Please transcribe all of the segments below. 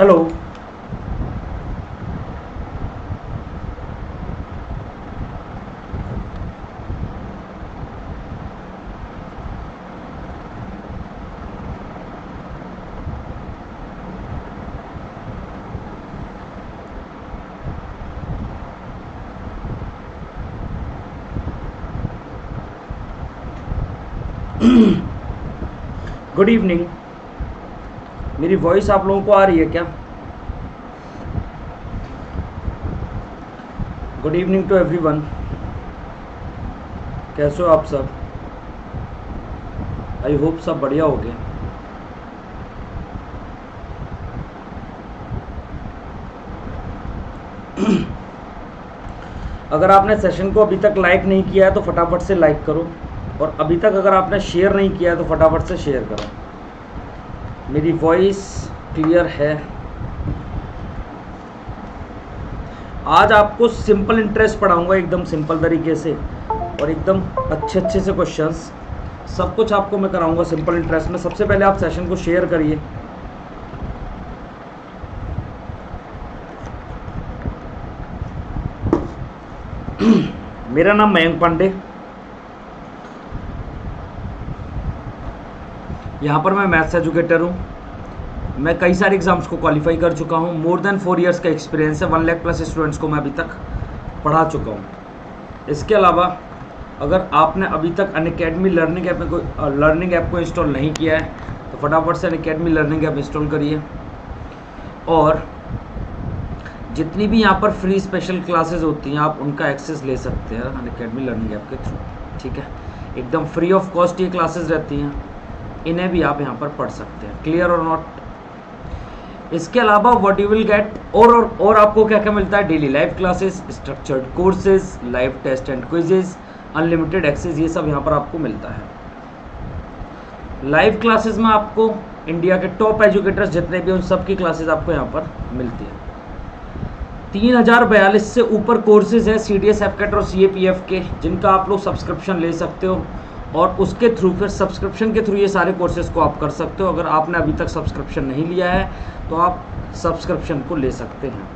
Hello. Good evening. मेरी voice आप लोगों को आ रही है क्या? Good evening to everyone. कैसे हो आप सब? आई होप सब बढ़िया हो गए। अगर आपने सेशन को अभी तक लाइक नहीं किया है तो फटाफट से लाइक करो, और अभी तक अगर आपने शेयर नहीं किया है तो फटाफट से शेयर करो। मेरी वॉइस क्लियर है? आज आपको सिंपल इंटरेस्ट पढ़ाऊंगा एकदम सिंपल तरीके से, और एकदम अच्छे अच्छे से क्वेश्चंस सब कुछ आपको मैं कराऊंगा सिंपल इंटरेस्ट में। सबसे पहले आप सेशन को शेयर करिए। मेरा नाम मयंक पांडे, यहाँ पर मैं मैथ्स एजुकेटर हूँ। मैं कई सारे एग्जाम्स को क्वालिफाई कर चुका हूँ। मोर देन 4 इयर्स का एक्सपीरियंस है। 1 लाख प्लस स्टूडेंट्स को मैं अभी तक पढ़ा चुका हूँ। इसके अलावा अगर आपने अभी तक अनअकैडमी लर्निंग ऐप को इंस्टॉल नहीं किया है तो फटाफट से अनअकैडमी लर्निंग ऐप इंस्टॉल करिए, और जितनी भी यहाँ पर फ्री स्पेशल क्लासेस होती हैं आप उनका एक्सेस ले सकते हैं अनअकैडमी लर्निंग ऐप के थ्रू। ठीक है, एकदम फ्री ऑफ कॉस्ट ये क्लासेस रहती हैं, इन्हें भी आप यहाँ पर पढ़ सकते हैं। क्लियर और नॉट? इसके अलावा व्हाट यू विल गेट, और आपको क्या क्या मिलता है? Daily live classes, structured courses, live test and quizzes, unlimited access, ये सब यहाँ पर आपको मिलता है। लाइव क्लासेस में आपको इंडिया के टॉप एजुकेटर्स जितने भी उन सब की क्लासेस आपको यहाँ पर मिलती है। 3042 से ऊपर कोर्सेज हैं CDS, एफकेट और CAPF के, जिनका आप लोग सब्सक्रिप्शन ले सकते हो, और उसके थ्रू फिर सब्सक्रिप्शन के थ्रू ये सारे कोर्सेज को आप कर सकते हो। अगर आपने अभी तक सब्सक्रिप्शन नहीं लिया है तो आप सब्सक्रिप्शन को ले सकते हैं।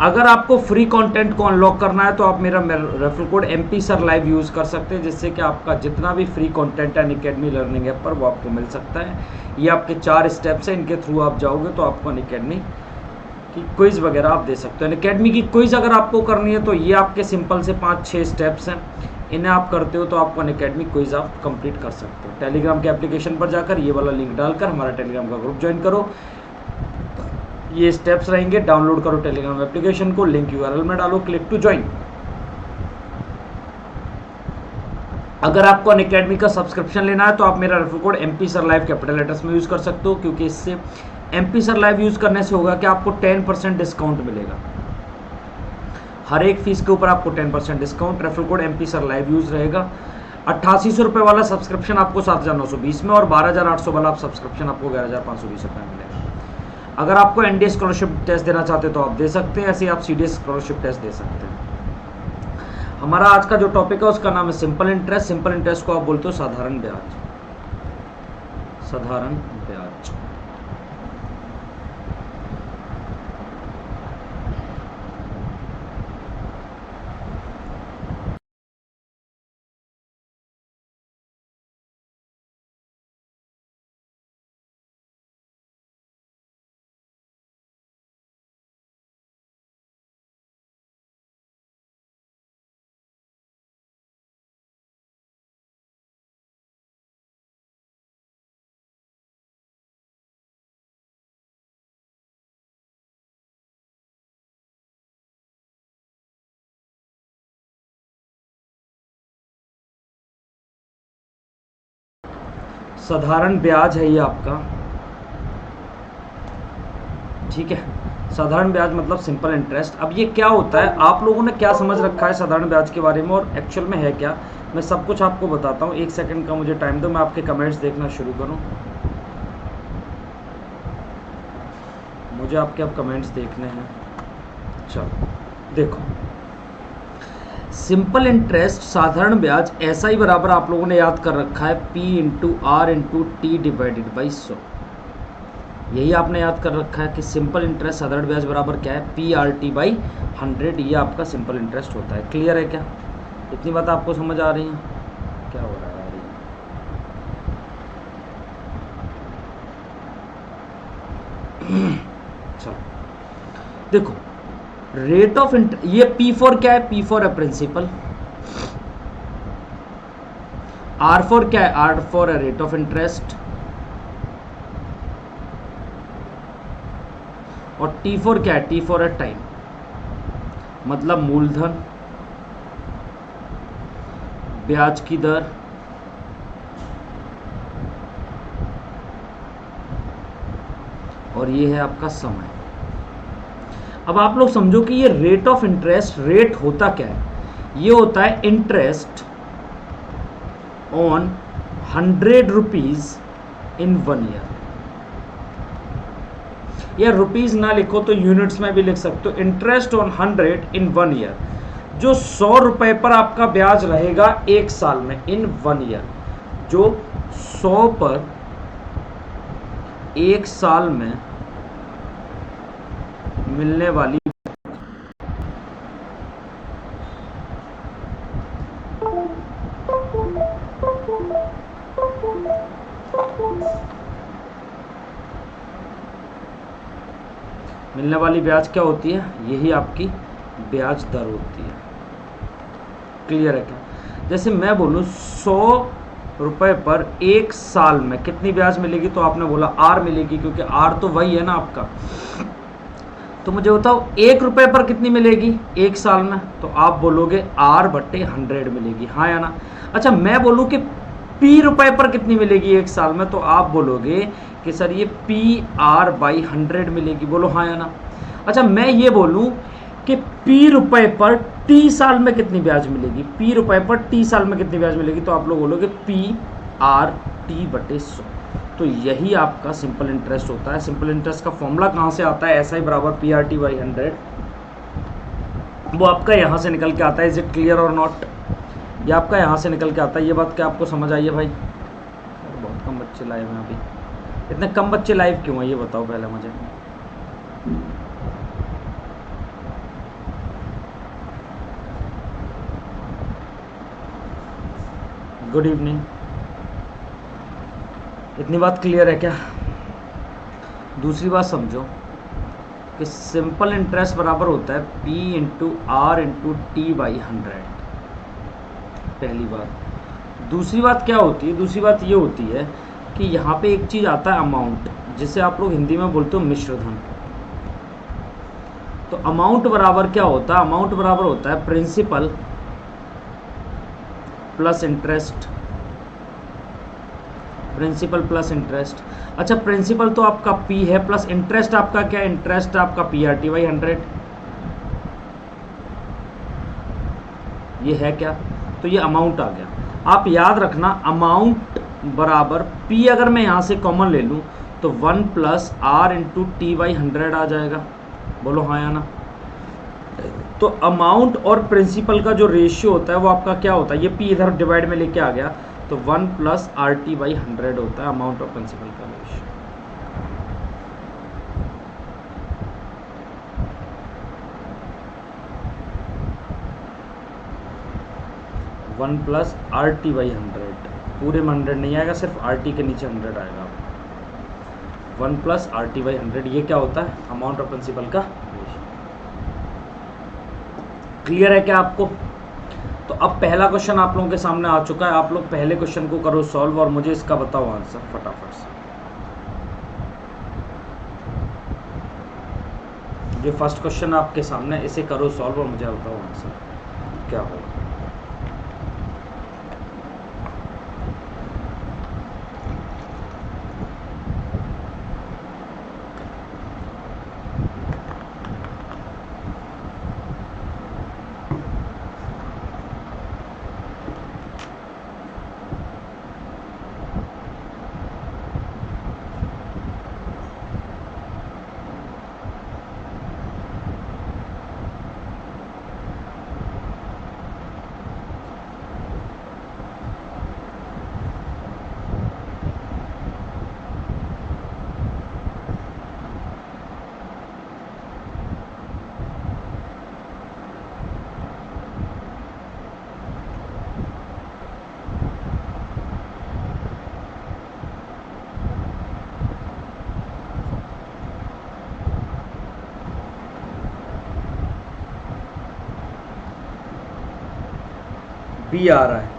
अगर आपको फ्री कंटेंट को अनलॉक करना है तो आप मेरा referral code MP sir live use कर सकते हैं, जिससे कि आपका जितना भी फ्री कंटेंट है अनअकैडमी लर्निंग ऐप पर वो आपको मिल सकता है। ये आपके 4 स्टेप्स हैं, इनके थ्रू आप जाओगे तो आपको अनअकैडमी की क्विज़ वगैरह आप दे सकते हो। अनअकैडमी की क्विज़ अगर आपको करनी है तो ये आपके सिंपल से 5-6 स्टेप्स हैं, इन्हें आप करते हो तो आपको अनअकैडमी क्विज़ आप कंप्लीट कर सकते हो। टेलीग्राम के एप्लीकेशन पर जाकर ये वाला लिंक डालकर हमारा टेलीग्राम का ग्रुप ज्वाइन करो। ये स्टेप्स रहेंगे, डाउनलोड करो टेलीग्राम एप्लीकेशन को, लिंक URL में डालो, क्लिक टू ज्वाइन। अगर आपको अनअकैडमी का सब्सक्रिप्शन लेना है तो आप मेरा referral code MP sir live capital letters में यूज़ कर सकते हो, क्योंकि इससे MP सर लाइव यूज़ करने से होगा कि आपको 10% डिस्काउंट मिलेगा। हर एक फीस के ऊपर आपको 10% discount. Referral code MP sir live use रहेगा। 8800 रुपये वाला सब्सक्रिप्शन आपको 7920 में, और 12800 वाला सब्सक्रिप्शन आपको 11520 रुपये में मिलेगा। अगर आपको NDA स्कॉलरशिप टेस्ट देना चाहते हो तो आप दे सकते हैं, ऐसे ही आप CDS स्कॉलरशिप टेस्ट दे सकते हैं। हमारा आज का जो टॉपिक है उसका नाम है सिंपल इंटरेस्ट। सिंपल इंटरेस्ट को आप बोलते हो साधारण ब्याज। साधारण ब्याज। साधारण ब्याज है ये आपका। ठीक है, साधारण ब्याज मतलब सिंपल इंटरेस्ट। अब ये क्या होता है, आप लोगों ने क्या समझ रखा है साधारण ब्याज के बारे में और एक्चुअल में है क्या, मैं सब कुछ आपको बताता हूँ। 1 सेकंड का मुझे टाइम दो, मैं आपके कमेंट्स देखना शुरू करूँ। मुझे आपके अब कमेंट्स देखने हैं। चलो देखो, सिंपल इंटरेस्ट साधारण ब्याज ऐसा ही बराबर आप लोगों ने याद कर रखा है P × R × T divided by 100। यही आपने याद कर रखा है कि सिंपल इंटरेस्ट साधारण ब्याज बराबर क्या है, PRT/100। ये आपका सिंपल इंटरेस्ट होता है। क्लियर है क्या? इतनी बात आपको समझ आ रही है? क्या हो रहा है यार चलो देखो, रेट ऑफ ये P4 क्या है? P4 है प्रिंसिपल। R4 क्या है? R4 है रेट ऑफ इंटरेस्ट। और T4 क्या है? T4 है टाइम, मतलब मूलधन, ब्याज की दर, और ये है आपका समय। अब आप लोग समझो कि ये रेट ऑफ इंटरेस्ट, रेट होता क्या है? ये होता है interest on 100 rupees in 1 year. या रुपीज ना लिखो तो यूनिट्स में भी लिख सकते हो। इंटरेस्ट ऑन 100 इन 1 ईयर, जो 100 रुपए पर आपका ब्याज रहेगा 1 साल में, इन 1 ईयर, जो 100 पर 1 साल में मिलने वाली ब्याज क्या होती है? यही आपकी ब्याज दर होती है। क्लियर है क्या? जैसे मैं बोलूं 100 रुपए पर 1 साल में कितनी ब्याज मिलेगी, तो आपने बोला R मिलेगी, क्योंकि R तो वही है ना आपका। तो मुझे बताओ 1 रुपए पर कितनी मिलेगी 1 साल में, तो आप बोलोगे R/100 मिलेगी, हाँ या ना? अच्छा, मैं बोलूं कि P रुपए पर कितनी मिलेगी 1 साल में, तो आप बोलोगे कि सर ये PR/100 मिलेगी, बोलो हाँ या ना? अच्छा, मैं ये बोलूं कि P रुपए पर T साल में कितनी ब्याज मिलेगी, P रुपए पर T साल में कितनी ब्याज मिलेगी, तो आप लोग बोलोगे PR/T/100। तो यही आपका सिंपल इंटरेस्ट होता है। सिंपल इंटरेस्ट का फॉर्मूला कहाँ से आता है? SI बराबर PRT/100। वो आपका यहाँ से निकल के आता है। इज इट क्लियर और नॉट? ये आपका यहाँ से निकल के आता है। ये बात क्या आपको समझ आई है भाई? बहुत कम बच्चे लाइव हैं अभी। इतने कम बच्चे लाइव क्यों हैं ये बताओ पहले मुझे। Good evening. इतनी बात क्लियर है क्या? दूसरी बात समझो कि सिंपल इंटरेस्ट बराबर होता है P/R/T/100। पहली बात। दूसरी बात क्या होती है? दूसरी बात ये होती है कि यहाँ पे एक चीज़ आता है अमाउंट, जिसे आप लोग हिंदी में बोलते हो मिश्रधन। तो अमाउंट बराबर क्या होता है? अमाउंट बराबर होता है principal plus interest. Principal plus interest. अच्छा, प्रिंसिपल तो आपका P है, प्लस इंटरेस्ट आपका क्या है? इंटरेस्ट आपका PRT/100। ये है क्या? तो ये अमाउंट आ गया। आप याद रखना, अमाउंट बराबर P अगर मैं यहाँ से कॉमन ले लूँ तो 1 + R/T/100 आ जाएगा, बोलो हाँ या ना? तो अमाउंट और प्रिंसिपल का जो रेशियो होता है वो आपका क्या होता है? ये P इधर डिवाइड में लेके आ गया, तो 1 + RT/100 होता है अमाउंट और प्रिंसिपल का रेशियो। 1 + RT/100, पूरे में 100 नहीं आएगा, सिर्फ RT के नीचे 100 आएगा। 1 + RT/100 ये क्या होता है? अमाउंट और प्रिंसिपल का रेशियो। क्लियर है क्या आपको? तो अब पहला क्वेश्चन आप लोगों के सामने आ चुका है। आप लोग पहले क्वेश्चन को करो सॉल्व और मुझे इसका बताओ आंसर फटाफट से। जो फर्स्ट क्वेश्चन आपके सामने, इसे करो सॉल्व और मुझे बताओ आंसर क्या होगा। बी आ रहा है।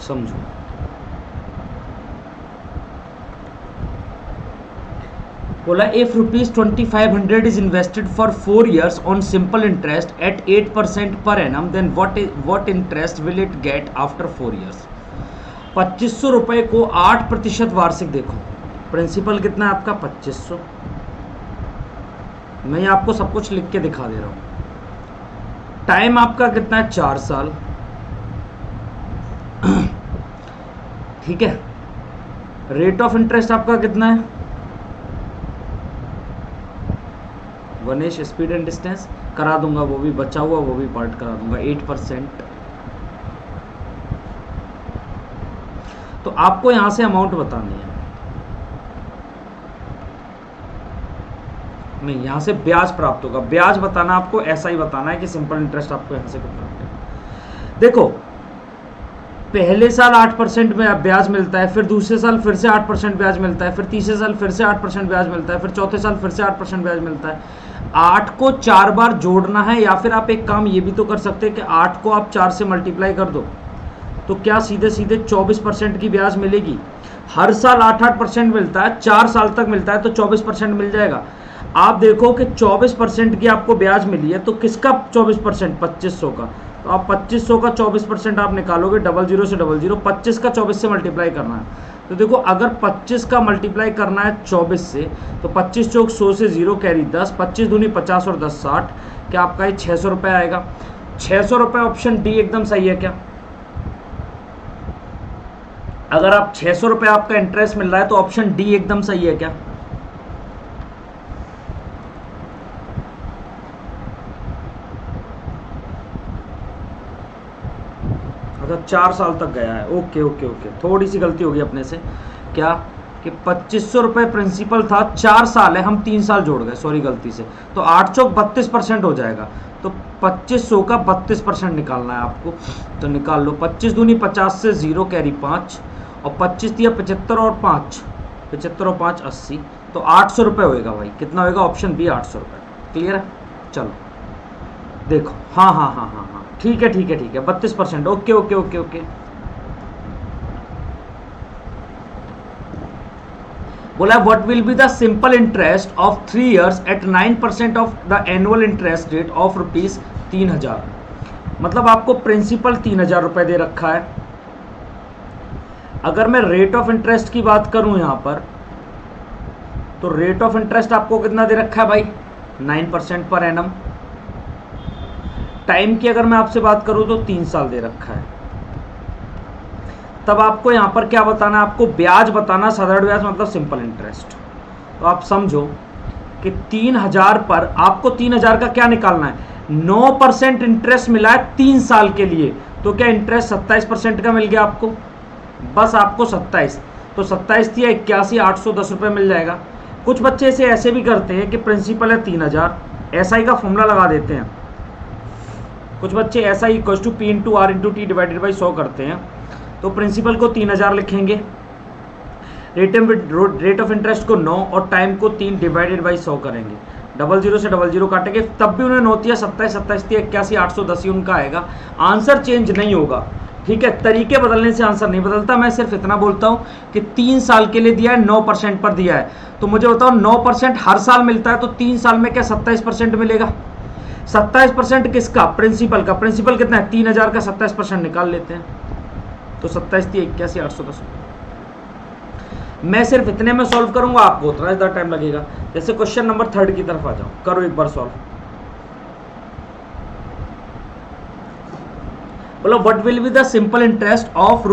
समझो, बोला if ₹2500 is invested for 4 years on simple interest at 8% per annum, then what interest will it get after 4 years। 2500 रुपए को 8% वार्षिक, देखो प्रिंसिपल कितना है आपका 2500, मैं आपको सब कुछ लिख के दिखा दे रहा हूं। टाइम आपका कितना है 4 साल, ठीक है। रेट ऑफ इंटरेस्ट आपका कितना है, वनेश स्पीड एंड डिस्टेंस करा दूंगा, वो भी बचा हुआ वो भी पार्ट करा दूंगा, 8%। तो आपको यहां से अमाउंट बतानी है, नहीं यहां से ब्याज प्राप्त होगा, ब्याज बताना आपको ऐसा ही बताना है कि सिंपल इंटरेस्ट आपको यहां से कितना है। देखो पहले साल 8% में ब्याज मिलता है, फिर दूसरे साल फिर से 8% ब्याज मिलता है, फिर तीसरे साल फिर से 8% ब्याज मिलता है, फिर चौथे साल फिर से 8% ब्याज मिलता है। 8 को 4 बार जोड़ना है, या फिर आप एक काम ये भी तो कर सकते हैं कि 8 को आप 4 से मल्टीप्लाई कर दो, तो क्या सीधे सीधे 24% की ब्याज मिलेगी। हर साल 8% मिलता है, 4 साल तक मिलता है, तो 24% मिल जाएगा। आप देखो कि 24% की आपको ब्याज मिली है, तो किसका 24%, 2500 का, तो आप 2500 का 24% आप निकालोगे, 00 से 00, 25 का 24 से मल्टीप्लाई करना है। तो देखो अगर 25 का मल्टीप्लाई करना है 24 से, तो 25 चौक 100 से 0 कैरी 10, 25 दूनी 50 और 10 60, क्या आपका ये 600 रुपये आएगा। 600 रुपये ऑप्शन डी एकदम सही है क्या। अगर आप 600 रुपये आपका इंटरेस्ट मिल रहा है तो ऑप्शन डी एकदम सही है क्या। अच्छा 4 साल तक गया है, ओके ओके ओके, थोड़ी सी गलती होगी अपने से, क्या कि 2500 रुपये प्रिंसिपल था, 4 साल है, हम 3 साल जोड़ गए, सॉरी गलती से, तो 8 चौक 32% हो जाएगा, तो 2500 का 32% निकालना है आपको, तो निकाल लो। 25 दूनी 50 से 0 कैरी 5, और 25 दिया 75 और 5, 75 और 5 80, तो 800 रुपये होएगा भाई, कितना होएगा, ऑप्शन बी 800 रुपये। क्लियर है, चलो देखो, हाँ हाँ हाँ हाँ हाँ ठीक है ठीक है ठीक है, 32%, ओके ओके ओके ओके। बोला what will be the simple interest of 3 years at 9% of the annual interest rate of ₹3000। मतलब आपको प्रिंसिपल 3000 रुपए दे रखा है। अगर मैं रेट ऑफ इंटरेस्ट की बात करूं यहां पर, तो रेट ऑफ इंटरेस्ट आपको कितना दे रखा है भाई, 9% पर एनम। टाइम की अगर मैं आपसे बात करूं तो 3 साल दे रखा है। तब आपको यहां पर क्या बताना है, आपको ब्याज बताना, साधारण ब्याज मतलब सिंपल इंटरेस्ट। तो आप समझो कि 3000 पर आपको 3000 का क्या निकालना है, 9% इंटरेस्ट मिला है 3 साल के लिए, तो क्या इंटरेस्ट 27% का मिल गया आपको, बस आपको 27, तो 27 दिया 81, 810 रुपये मिल जाएगा। कुछ बच्चे इसे ऐसे भी करते हैं कि प्रिंसिपल है 3000, SI का फॉर्मूला लगा देते हैं। कुछ बच्चे SI equal to P into R into T divided by 100 करते हैं, तो प्रिंसिपल को 3000 लिखेंगे, रेट ऑफ इंटरेस्ट को 9 और टाइम को 3 डिवाइडेड बाई 100 करेंगे, 00 से 00 काटेंगे, तब भी उन्हें 9 दिया 27, 27 दिया 81, 810 ही उनका आएगा, आंसर चेंज नहीं होगा। ठीक है, तरीके बदलने से आंसर नहीं बदलता, मैं सिर्फ इतना बोलता हूं कि 3 साल के लिए दिया है, 9% पर दिया है, तो मुझे बताओ 9% हर साल मिलता है, तो 3 साल में क्या 27% मिलेगा। 27% किसका, प्रिंसिपल का, प्रिंसिपल कितना है 3000 का, 27% निकाल लेते हैं, तो 27 दिया 81, 810। मैं सिर्फ इतने में सॉल्व करूंगा, आपको उतना ज़्यादा टाइम लगेगा। जैसे क्वेश्चन नंबर 3 की तरफ आ जाओ, करो एक बार सॉल्व। बोलो what will be the simple interest of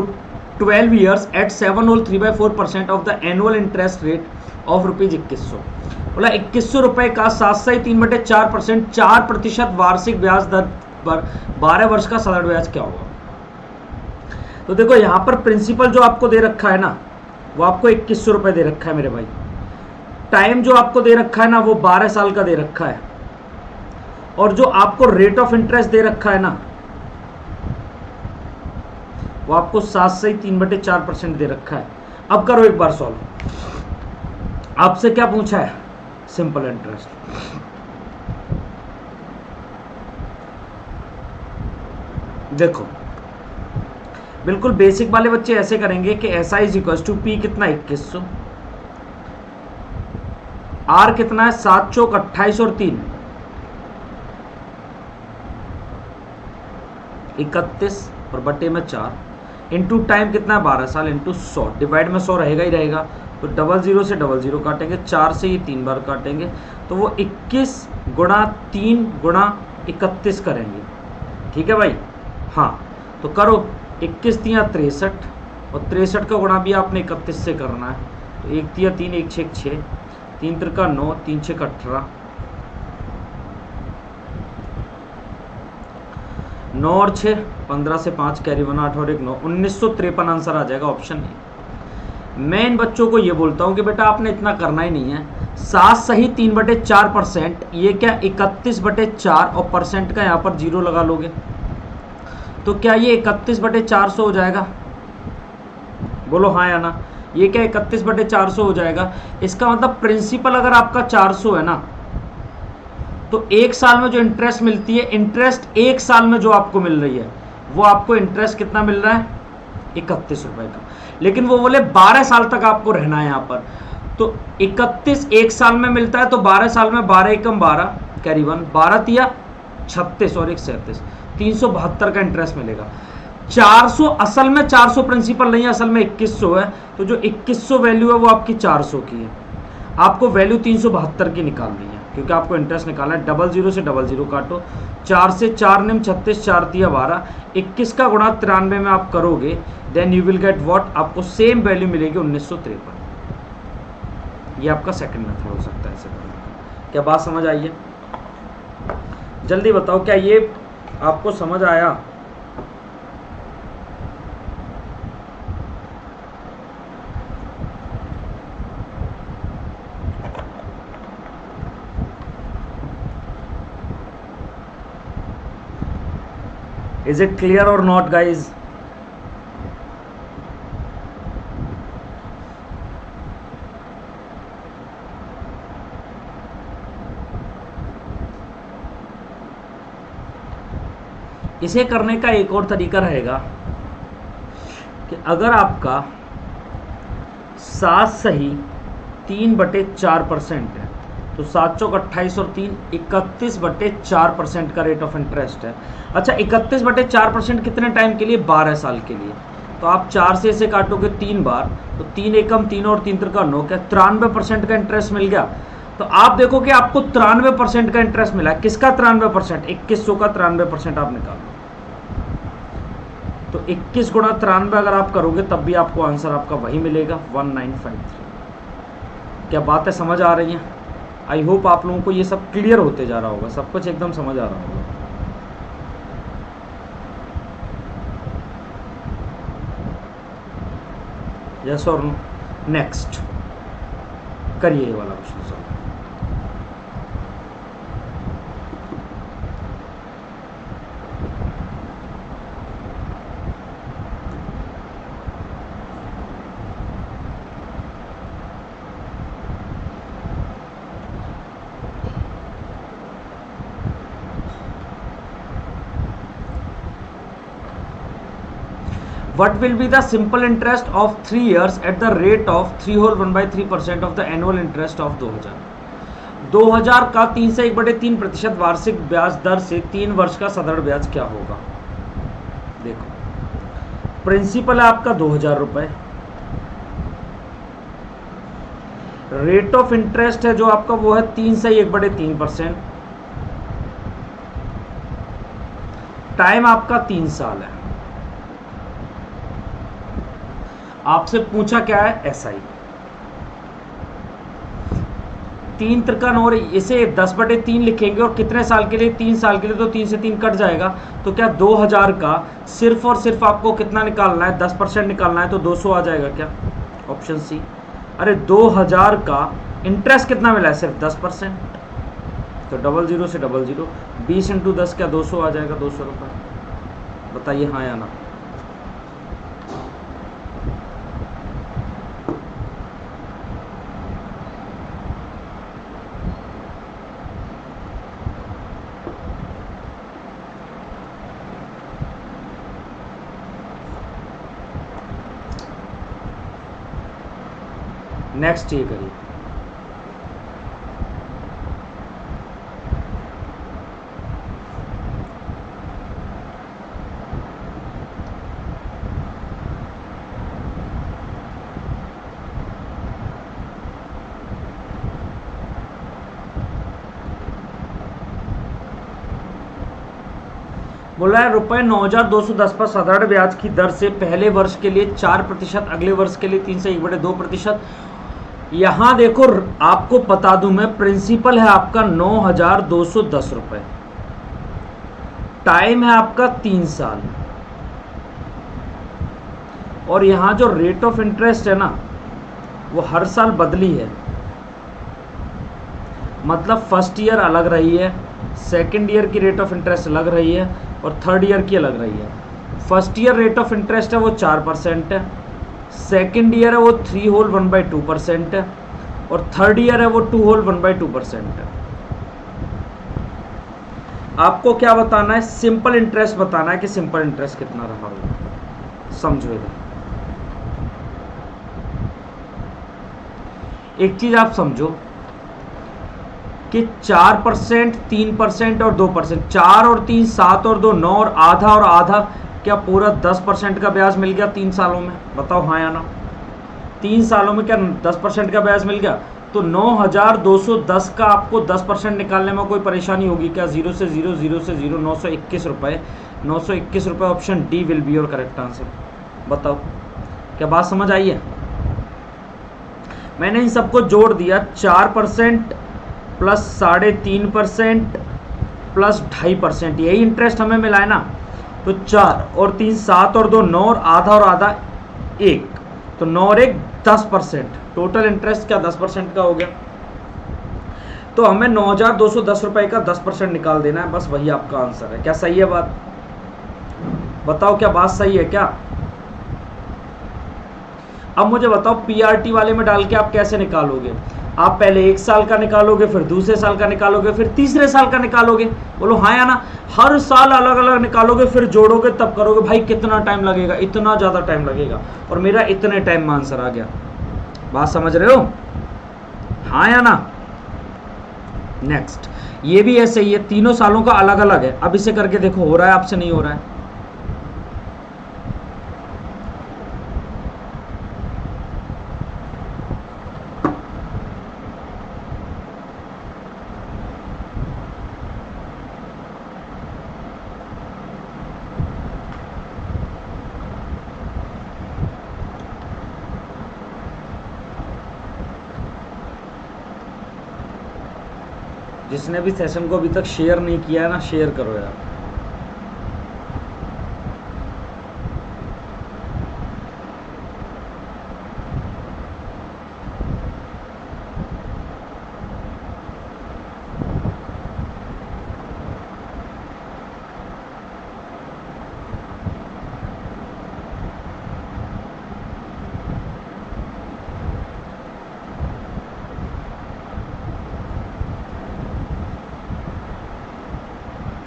12 years at 7 और 3/4% of the annual interest rate of ₹2100। बोला 2100 रुपए का 7/3/4%, 4% वार्षिक ब्याज दर पर 12 वर्ष का साधारण ब्याज क्या होगा। तो देखो यहां पर प्रिंसिपल जो आपको दे रखा है ना, वो आपको 2100 रुपए दे रखा है मेरे भाई। टाइम जो आपको दे रखा है ना, वो 12 साल का दे रखा है, और जो आपको रेट ऑफ इंटरेस्ट दे रखा है ना, वो आपको 7 से ही 3/4% दे रखा है। अब करो एक बार सॉल्व। आपसे क्या पूछा है? Simple interest. देखो बिल्कुल बेसिक वाले बच्चे ऐसे करेंगे कि S I is equal to P कितना 2100, आर कितना है 7 चौक 28 और 3 31 और बटे में 4 इंटू टाइम कितना है 12 साल इंटू 100 डिवाइड में 100 रहेगा ही रहेगा। तो 00 से 00 काटेंगे, 4 से ये 3 बार काटेंगे, तो वो 21 गुणा 3 गुणा 31 करेंगे। ठीक है भाई? हाँ, तो करो 21 तिया 63 और 63 का गुणा भी आपने 31 से करना है। तो 1 तिया 3, 1 6 6, 3 त्रिका 9, 3 6 18, 9 और 6 15 से 5 कैरी 1 8 और 1 9, 1953 आंसर आ जाएगा ऑप्शन ए। मैं इन बच्चों को ये बोलता हूँ कि बेटा आपने इतना करना ही नहीं है। 7 सही 3/4%, ये क्या 31/4 और परसेंट का यहाँ पर 0 लगा लोगे तो क्या ये 31/400 हो जाएगा? बोलो हाँ या ना। ये क्या 31/400 हो जाएगा? इसका मतलब प्रिंसिपल अगर आपका 400 है ना, तो एक साल में जो इंटरेस्ट मिलती है, इंटरेस्ट एक साल में जो आपको मिल रही है, वो आपको इंटरेस्ट कितना मिल रहा है? 31 रुपए का। लेकिन वो बोले 12 साल तक आपको रहना है यहाँ पर, तो 31 एक साल में मिलता है, तो 12 साल में 12 एकम 12 कैरी 1, 12 तिया 36 और 1 37, 372 का इंटरेस्ट मिलेगा। 400 असल में 400 प्रिंसिपल नहीं है, असल में 2100 है। तो जो 2100 वैल्यू है वो आपकी 400 की है। आपको वैल्यू 372 की निकालनी है क्योंकि आपको इंटरेस्ट निकालना है। 00 से 00 काटो, 4 से 4 निम 36, 4 तिया 12, 21 का गुणा 93 में आप करोगे, then you will get what? आपको सेम वैल्यू मिलेगी 1953। ये आपका सेकंड मेथड हो सकता है ऐसे करने का। क्या बात समझ आई है? जल्दी बताओ, क्या ये आपको समझ आया? Is it clear or not, guys? इसे करने का एक और तरीका रहेगा कि अगर आपका 7 सही 3/4% है, तो 7 चौक 28 और 3 31/4% का रेट ऑफ इंटरेस्ट है। अच्छा, 31/4% कितने टाइम के लिए? 12 साल के लिए। तो आप 4 से इसे काटोगे 3 बार, तो 3 एकम 3 और 3 त्रिका 9, क्या 93% का इंटरेस्ट मिल गया? तो आप देखो कि आपको 93% का इंटरेस्ट मिला। किसका 93%? 2100 का 93% आप निकालो। तो 21 गुणा 93 अगर आप करोगे तब भी आपको आंसर आपका वही मिलेगा 1953। क्या बातें समझ आ रही हैं? आई होप आप लोगों को ये सब क्लियर होते जा रहा होगा, सब कुछ एकदम समझ आ रहा होगा। यस और नो? नेक्स्ट करिए ये वाला question solve. What will be the simple interest of 3 years at the rate of 3 whole 1/3% of the annual interest of 2000? 2000 का 3 से 1/3% वार्षिक ब्याज दर से 3 वर्ष का साधारण ब्याज क्या होगा? देखो, प्रिंसिपल है आपका 2000 रुपए, रेट ऑफ इंटरेस्ट है जो आपका वो है 3 से 1/3%, टाइम आपका 3 साल है। आपसे पूछा क्या है? एसआई 3 त्रिका 9, इसे 10/3 लिखेंगे और कितने साल के लिए? 3 साल के लिए, तो 3 से 3 कट जाएगा। तो क्या 2000 का सिर्फ और सिर्फ आपको कितना निकालना है? 10% निकालना है, तो 200 आ जाएगा क्या? Option C. अरे 2000 का इंटरेस्ट कितना मिला है? सिर्फ 10%, तो 00 से 00, 20 × 10 क्या 200 आ जाएगा? 200 रुपये। बताइए हाँ या ना? नेक्स्ट ये करिए। बोला है रुपये 9,210 पर साधारण ब्याज की दर से पहले वर्ष के लिए 4%, अगले वर्ष के लिए 3 से 1/2%। यहां देखो आपको बता दूं मैं, प्रिंसिपल है आपका 9,210 रुपये, टाइम है आपका 3 साल, और यहां जो रेट ऑफ इंटरेस्ट है ना वो हर साल बदली है। मतलब फर्स्ट ईयर अलग रही है, सेकेंड ईयर की रेट ऑफ इंटरेस्ट अलग रही है, और थर्ड ईयर की अलग रही है। First year rate of interest है वो 4% है, सेकेंड ईयर है वो 3 होल 1/2% है, और थर्ड ईयर है वो 2 होल 1/2% है। आपको क्या बताना है? सिंपल इंटरेस्ट बताना है कि सिंपल इंटरेस्ट कितना रहा होगा। समझो इधर एक चीज आप समझो कि 4%, 3% और 2%, 4 और 3 7 और 2 9 और आधा, क्या पूरा 10% का ब्याज मिल गया 3 सालों में? बताओ हाँ या ना। 3 सालों में क्या 10% का ब्याज मिल गया? तो 9,210 का आपको 10% निकालने में कोई परेशानी होगी क्या? 0 से 0, 0 से 0, 921 रुपये। 921 रुपये, option D will be your correct answer. बताओ क्या बात समझ आई है? मैंने इन सबको जोड़ दिया, 4% प्लस 3.5% प्लस 2.5%, यही इंटरेस्ट हमें मिला है ना। तो 4 और 3 7 और 2 9 और आधा 1, तो 9 और 1 10%। टोटल इंटरेस्ट क्या 10% का हो गया? तो हमें 9,210 रुपये का 10% निकाल देना है, बस वही आपका आंसर है। क्या सही है बात? बताओ क्या बात सही है क्या? अब मुझे बताओ पीआरटी वाले में डाल के आप कैसे निकालोगे? आप पहले 1 साल का निकालोगे, फिर दूसरे साल का निकालोगे, फिर तीसरे साल का निकालोगे। बोलो हाँ या ना। हर साल अलग अलग निकालोगे, फिर जोड़ोगे, तब करोगे। भाई कितना टाइम लगेगा? इतना ज़्यादा टाइम लगेगा, और मेरा इतने टाइम में आंसर आ गया। बात समझ रहे हो हाँ या ना? नेक्स्ट ये भी ऐसे ही है, तीनों सालों का अलग अलग है। अब इसे करके देखो हो रहा है आपसे? नहीं हो रहा है। जिसने भी सेशन को अभी तक शेयर नहीं किया है ना, शेयर करो यार।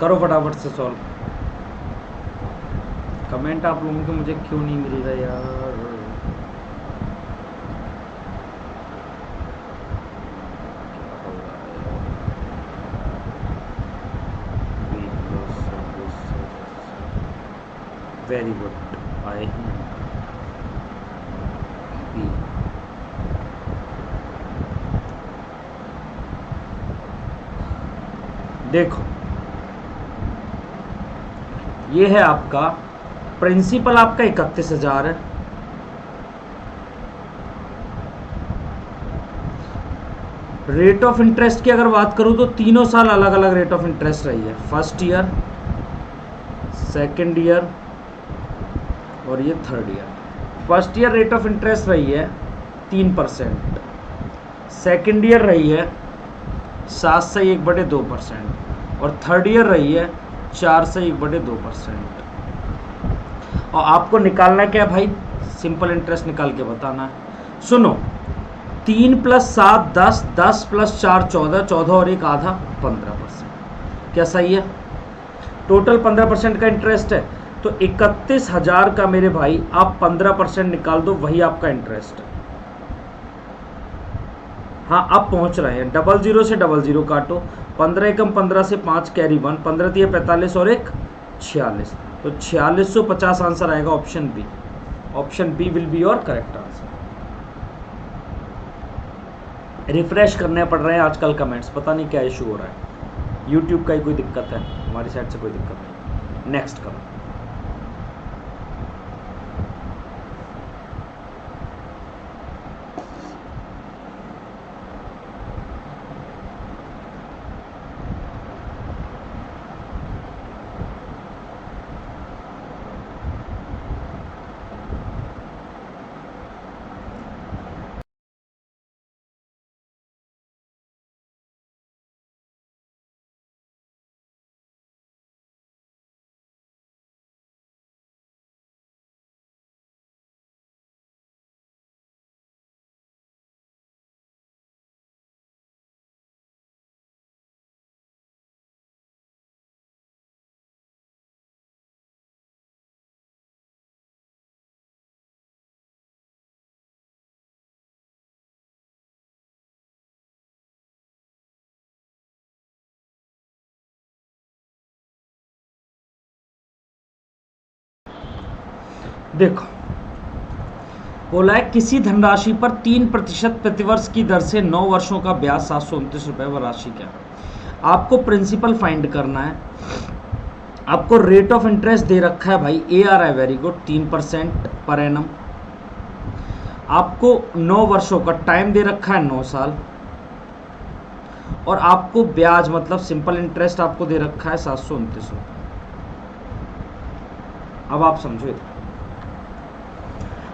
करो फटाफट से सॉल्व। कमेंट आप लोगों के मुझे क्यों नहीं मिल रहा यार? वेरी गुड, आए हैं। देखो ये है आपका प्रिंसिपल, आपका 31,000 है। रेट ऑफ इंटरेस्ट की अगर बात करूं तो तीनों साल अलग अलग रेट ऑफ इंटरेस्ट रही है। फर्स्ट ईयर, सेकेंड ईयर और ये third year. First year rate of interest रही है 3%, सेकेंड ईयर रही है 7 से 1/2%, और थर्ड ईयर रही है 4 से 1/2%। और आपको निकालना क्या है भाई? सिंपल इंटरेस्ट निकाल के बताना है। सुनो, 3 + 7 10, 10 + 4 14, 14 और 1 आधा 15%। क्या सही है? टोटल 15% का इंटरेस्ट है, तो 31,000 का मेरे भाई आप 15% निकाल दो, वही आपका इंटरेस्ट है। हाँ अब पहुंच रहे हैं। 00 से 00 काटो, 15 एकम 15 से 5 कैरी 1, 15 दिए 45 और 1 46, तो 4650 आंसर आएगा option B. Option B will be your correct answer. Refresh करने पड़ रहे हैं आजकल कमेंट्स, पता नहीं क्या इशू हो रहा है, यूट्यूब का ही कोई दिक्कत है, हमारी साइड से कोई दिक्कत नहीं। नेक्स्ट करो। देखो बोला है किसी धनराशि पर 3% प्रतिवर्ष की दर से 9 वर्षों का ब्याज 729 रुपये, वह राशि क्या है? आपको प्रिंसिपल फाइंड करना है। आपको रेट ऑफ इंटरेस्ट दे रखा है भाई, ARI very good 3% per annum. आपको 9 वर्षों का टाइम दे रखा है 9 साल, और आपको ब्याज मतलब सिंपल इंटरेस्ट आपको दे रखा है 729 रुपये। अब आप समझो,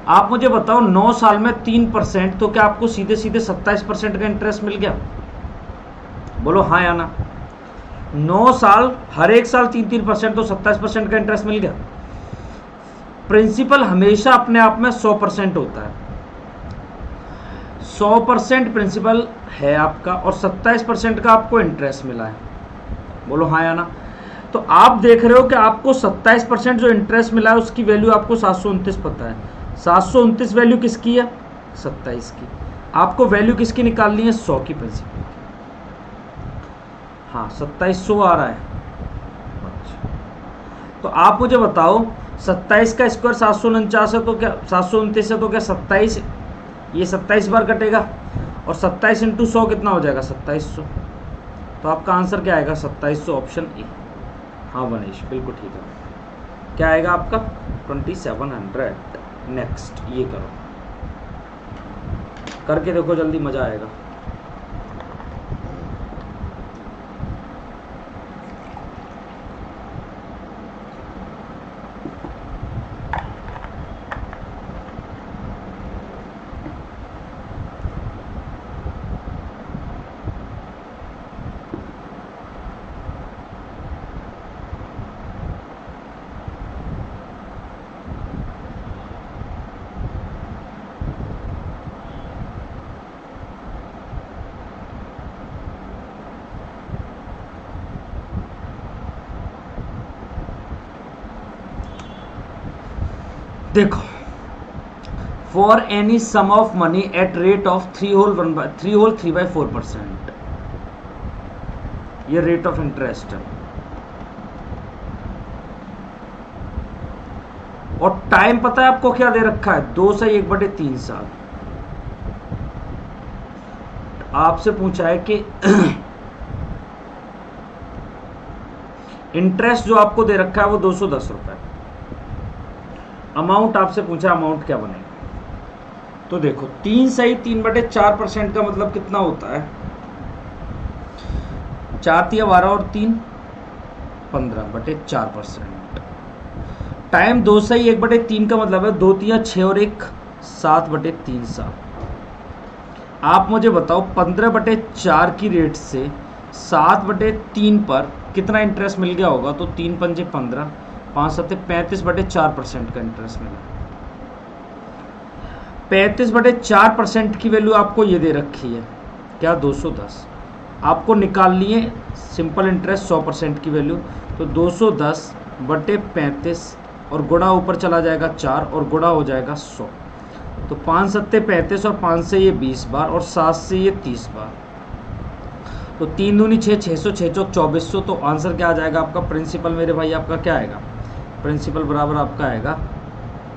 आप मुझे बताओ 9 साल में 3%, तो क्या आपको सीधे सीधे 27% का इंटरेस्ट मिल गया? बोलो हाँ या ना। 9 साल हर एक साल 3% तो 27% का इंटरेस्ट मिल गया। प्रिंसिपल हमेशा अपने आप में 100% होता है, 100% प्रिंसिपल है आपका और 27% का आपको इंटरेस्ट मिला है। बोलो हाँ या ना। तो आप देख रहे हो कि आपको 27% जो इंटरेस्ट मिला है उसकी वैल्यू आपको 729 पता है। 729 वैल्यू किसकी है? 27 की। आपको वैल्यू किसकी निकालनी है? 100 की प्रिंसिपल की। हाँ 2700 आ रहा है। अच्छा तो आप मुझे बताओ 27 का स्क्वायर 749 है, तो क्या 729 है, तो क्या 27 ये 27 बार कटेगा, और 27 इंटू 100 कितना हो जाएगा? 2700। तो आपका आंसर क्या आएगा? 2700 ऑप्शन ए। हाँ वनीश बिल्कुल ठीक है। क्या आएगा आपका? 2700। नेक्स्ट ये करो, करके देखो जल्दी, मजा आएगा। देखो for any sum of money at rate of 3/4%, ये रेट ऑफ इंटरेस्ट है, और टाइम पता है आपको क्या दे रखा है? 2 से 1/3 साल। आपसे पूछा है कि इंटरेस्ट जो आपको दे रखा है वो 210 रुपए। अमाउंट आपसे पूछा, अमाउंट क्या बनेगा? तो देखो 3 सही 3/4% का मतलब कितना होता है? 4 तिया 12 और 3 15/4%। टाइम 2 सही 1/3 का मतलब है 2 तिया 6 और 1 7/3 साल। आप मुझे बताओ 15/4 की रेट से 7/3 पर कितना इंटरेस्ट मिल गया होगा? तो 3 पंजे 15, 5 7 35/4% का इंटरेस्ट मिला। 35/4% की वैल्यू आपको ये दे रखी है क्या? 210। आपको निकालनी है सिंपल इंटरेस्ट 100% की वैल्यू, तो 210/35 और गुणा ऊपर चला जाएगा 4 और गुणा हो जाएगा 100। तो 5 सत्ते 35 और 5 से ये 20 बार और 7 से ये 30 बार। तो 3 दूनी 6, 600, 6 चौक 2400। तो आंसर क्या आ जाएगा आपका प्रिंसिपल मेरे भाई? आपका क्या आएगा? प्रिंसिपल बराबर आपका आएगा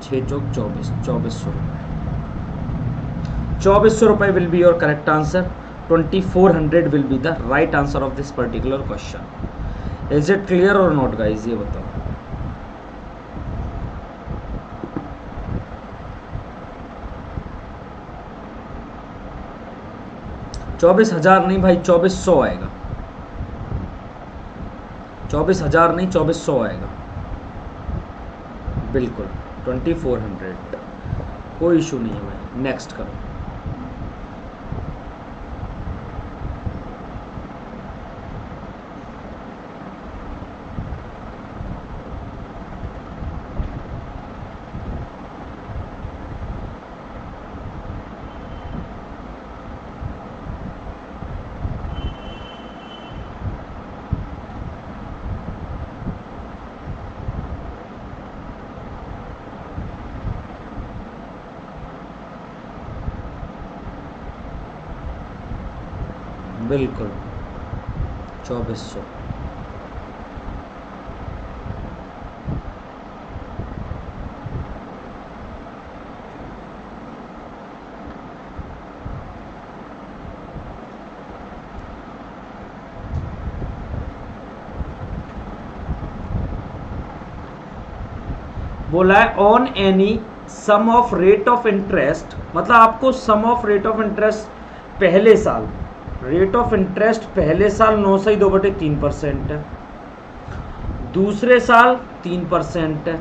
6 चौक 24, 2400 रुपये। 2400 रुपये will be your correct answer. 2400 will be the right answer of this particular question. Is it clear और नॉट गाइज? ये बताओ। चौबीस हजार नहीं भाई, 2400 आएगा। 24,000 नहीं, 2400 आएगा। बिल्कुल 2400। कोई इशू नहीं है भाई। नेक्स्ट करो। बिल्कुल 2400। बोला है on any sum of rate of interest, मतलब आपको sum of rate of interest पहले साल, रेट ऑफ इंटरेस्ट पहले साल 9.2/3% है, दूसरे साल 3% है,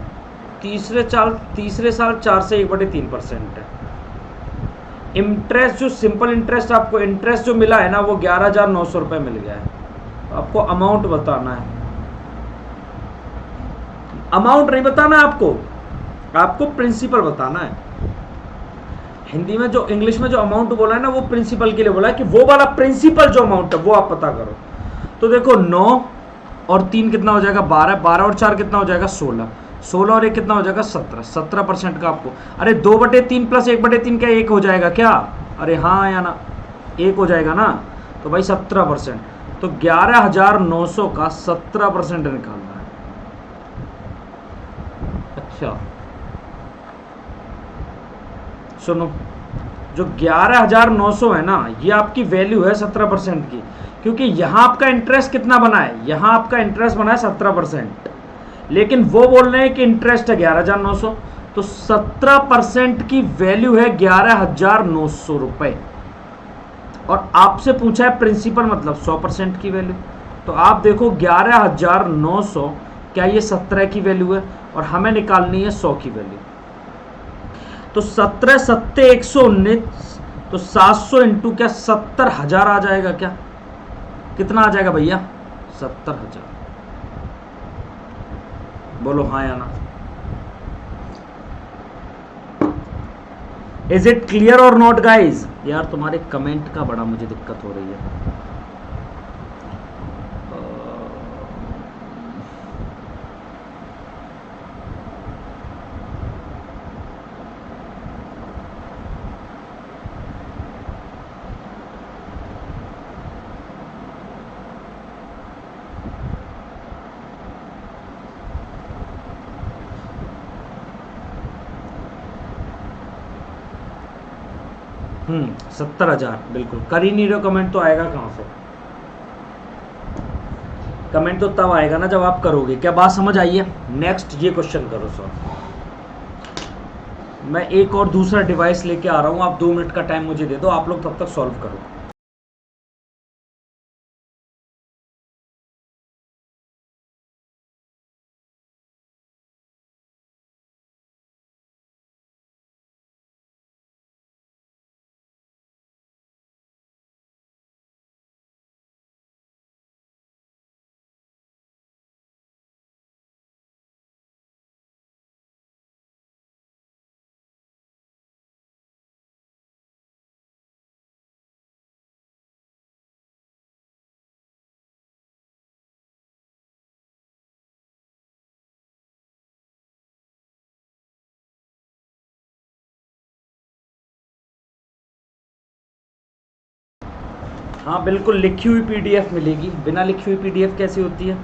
तीसरे साल 4 से 1/3% है। इंटरेस्ट जो सिंपल इंटरेस्ट आपको इंटरेस्ट जो मिला है ना वो 11,900 रुपये मिल गया है। आपको अमाउंट बताना है, अमाउंट नहीं बताना है आपको प्रिंसिपल बताना है। हिंदी में जो इंग्लिश में जो अमाउंट बोला है ना वो प्रिंसिपल के लिए बोला है कि वो वाला प्रिंसिपल जो अमाउंट है वो आप पता करो। तो देखो 9 और 3 कितना हो जाएगा? 12, 12 और 4 कितना हो जाएगा? 16, 16 और 1 कितना हो जाएगा? 17, 17% का आपको। अरे 2/3 प्लस 1/3 क्या 1 हो जाएगा क्या? अरे हाँ या ना, 1 हो जाएगा ना। तो भाई 17%, तो 11,900 का 17% निकालना है। अच्छा सुनो, जो 11,900 है ना ये आपकी वैल्यू है 17% की, क्योंकि यहां आपका इंटरेस्ट कितना बना है? यहां आपका इंटरेस्ट बना है 17%, लेकिन वो बोल रहे हैं कि इंटरेस्ट है 11,900, तो 17% की वैल्यू है 11,900 रुपए। और आपसे पूछा है प्रिंसिपल मतलब 100% की वैल्यू। तो आप देखो 11,900 क्या ये 17 की वैल्यू है और हमें निकालनी है 100 की वैल्यू। तो 17 सत्ते 119, तो 700 इंटू क्या 70,000 आ जाएगा क्या? कितना आ जाएगा भैया? 70,000। बोलो हाँ या ना। इज इट क्लियर और नॉट गाइज? यार तुम्हारे कमेंट का बड़ा मुझे दिक्कत हो रही है। हम्म, 70,000 बिल्कुल। कर ही नहीं रहे कमेंट तो आएगा कहां से? कमेंट तो तब आएगा ना जब आप करोगे। क्या बात समझ आई है? नेक्स्ट ये क्वेश्चन करो सर। मैं एक और दूसरा डिवाइस लेके आ रहा हूं, आप 2 मिनट का टाइम मुझे दे दो, आप लोग तब तक सॉल्व करो। हाँ बिल्कुल, लिखी हुई पीडीएफ मिलेगी। बिना लिखी हुई पीडीएफ कैसी होती है?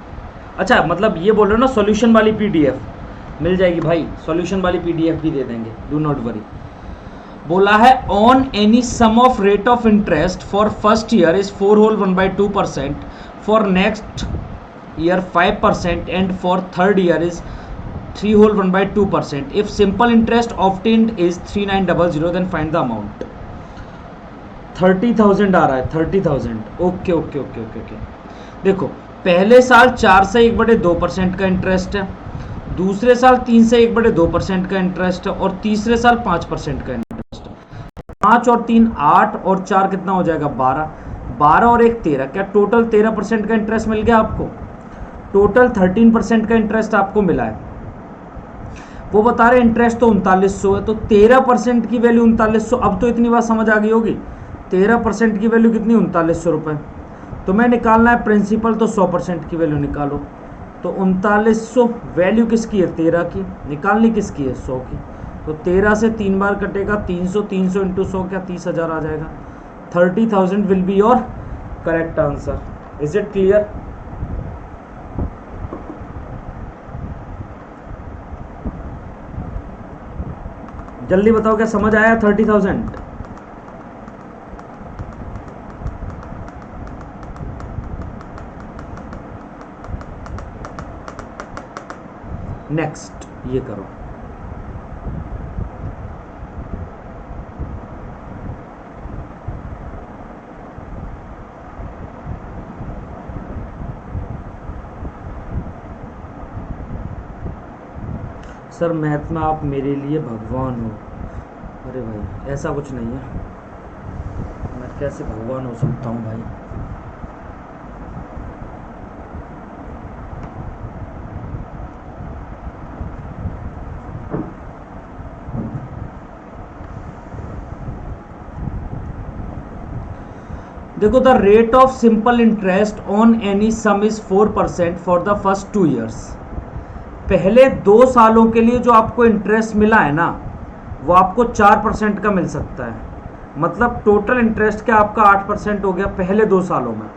अच्छा, मतलब ये बोल रहे हो ना सॉल्यूशन वाली पीडीएफ मिल जाएगी भाई, सॉल्यूशन वाली पीडीएफ भी दे देंगे, डू नॉट वरी। बोला है on any sum of rate of interest for first year is 4 whole 1/2%, for next year 5% and for third year is 3 whole 1/2%। If simple interest obtained is 3900 then find the amount. 30,000 आ रहा है, 30,000। Okay okay okay okay okay. देखो, पहले साल 4 से 1/2% का interest है, दूसरे साल 3 से 1/2% का इंटरेस्ट है, और तीसरे साल 5% का इंटरेस्ट है। 5 और 3 8 और 4 कितना हो जाएगा? 12। 12 और 1 13। क्या टोटल 13% का इंटरेस्ट मिल गया आपको? टोटल 13% का इंटरेस्ट आपको मिला है। वो बता रहे इंटरेस्ट तो 3900 है, तो 13% की वैल्यू 3900। अब तो इतनी बात समझ आ गई होगी। 13% की वैल्यू कितनी? 3900 रुपये। तो मैं निकालना है प्रिंसिपल, तो 100% की वैल्यू निकालो। तो 3900 वैल्यू किसकी है? 13 की। निकालनी किसकी है? 100 की। तो 13 से 3 बार कटेगा, 300। 300 इंटू 100 क्या? 30,000 आ जाएगा। 30,000 will be your correct answer. Is it clear? जल्दी बताओ, क्या समझ आया? 30,000। नेक्स्ट ये करो। सर मैथ में आप मेरे लिए भगवान हो। अरे भाई ऐसा कुछ नहीं है, मैं कैसे भगवान हो सकता हूँ भाई? देखो, the rate of simple interest on any some is 4% for the first 2 years. पहले 2 सालों के लिए जो आपको इंटरेस्ट मिला है ना, वो आपको 4% का मिल सकता है। मतलब टोटल इंटरेस्ट क्या आपका 8% हो गया पहले 2 सालों में।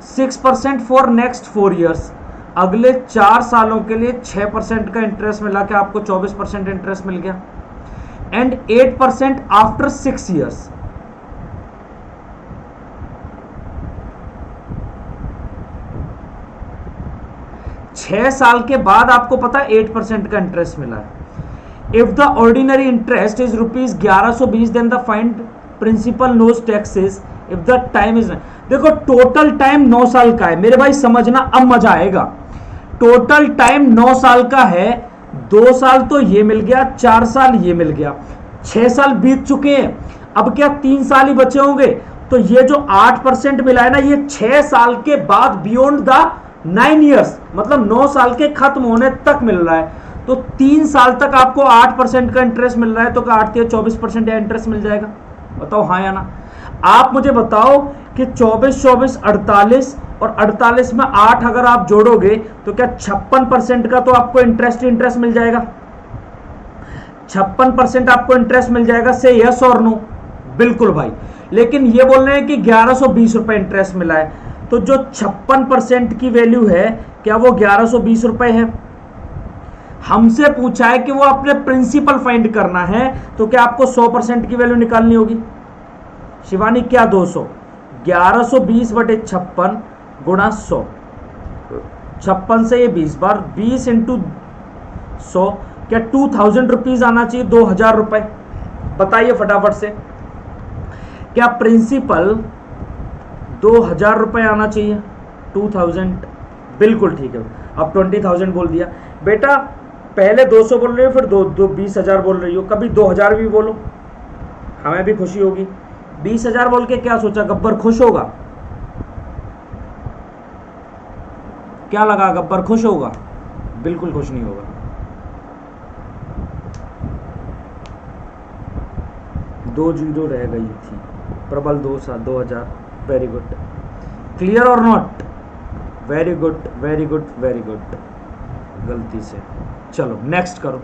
6% फॉर नेक्स्ट 4 ईयर्स। अगले 4 सालों के लिए 6% का इंटरेस्ट मिला, क्या आपको 24% इंटरेस्ट मिल गया। And 8% after 6 years. छह साल के बाद आपको पता है 8% का इंटरेस्ट मिला है। If the ordinary interest is ₹1120 then the find principal nose taxes if the time is. देखो टोटल टाइम 9 साल का है मेरे भाई, समझना अब मजा आएगा। टोटल टाइम 9 साल का है। 2 साल तो ये मिल गया, 4 साल ये मिल गया, 6 साल बीत चुके हैं। अब क्या 3 साल ही बचे होंगे। तो ये जो 8% मिला है ना, ये 6 साल के बाद बियॉन्ड द 9 ईयर्स, मतलब 9 साल के खत्म होने तक मिल रहा है। तो 3 साल तक आपको 8% का इंटरेस्ट मिल रहा है, तो क्या 8 के 24% या इंटरेस्ट मिल जाएगा? बताओ हाँ या ना। आप मुझे बताओ कि 24 24 48 और 48 में 8 अगर आप जोड़ोगे तो क्या 56% का तो आपको इंटरेस्ट मिल जाएगा? 56% आपको इंटरेस्ट मिल जाएगा। से यस और नो? बिल्कुल भाई। लेकिन ये बोल रहे हैं कि 1120 रुपए इंटरेस्ट मिला है, तो जो 56% की वैल्यू है क्या वो 1120 रुपए है? हमसे पूछा है कि वो अपने प्रिंसिपल फाइंड करना है, तो क्या आपको 100% की वैल्यू निकालनी होगी? शिवानी क्या 200? 1120 बटे 56 गुणा 100। 56 से ये 20 बार, 20 इंटू 100, क्या 2000 रुपीज आना चाहिए? 2000 रुपए। बताइए फटाफट से, क्या प्रिंसिपल 2000 रुपए आना चाहिए? 2000। बिल्कुल ठीक है। अब 20,000 बोल दिया बेटा। पहले 200 बोल रही हो, फिर 20,000 बोल रही हो, कभी 2000 भी बोलो, हमें भी खुशी होगी। 20,000 बोल के क्या सोचा? गब्बर खुश होगा? क्या लगा? गब्बर खुश होगा? बिल्कुल खुश नहीं होगा। 2 जीरो रह गई थी। प्रबल 2000। Very good. क्लियर और not? Very good very good very good. गलती से। चलो नेक्स्ट करो।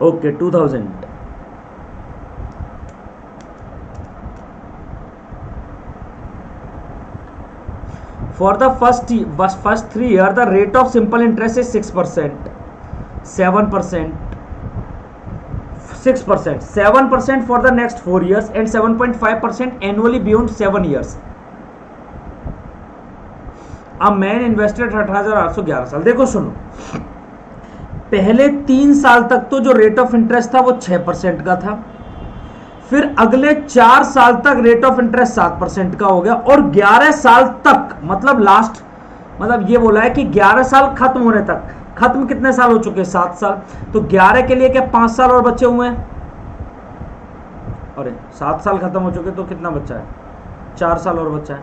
Okay 2000। For the first 3 year, the rate of simple interest is 6%, 7%, 6%, 7% for the next 4 years and 7.5% annually beyond 7 years. अब मैन इन्वेस्टेड 18,811 साल। देखो सुनो, पहले 3 साल तक तो जो रेट ऑफ इंटरेस्ट था वो 6% का था, फिर अगले 4 साल तक रेट ऑफ इंटरेस्ट 7% का हो गया, और 11 साल तक मतलब लास्ट, मतलब ये बोला है कि 11 साल खत्म होने तक, खत्म कितने साल हो चुके हैं? 7 साल। तो 11 के लिए क्या 5 साल और बचे हुए हैं? अरे 7 साल खत्म हो चुके तो कितना बचा है? 4 साल और बचा है।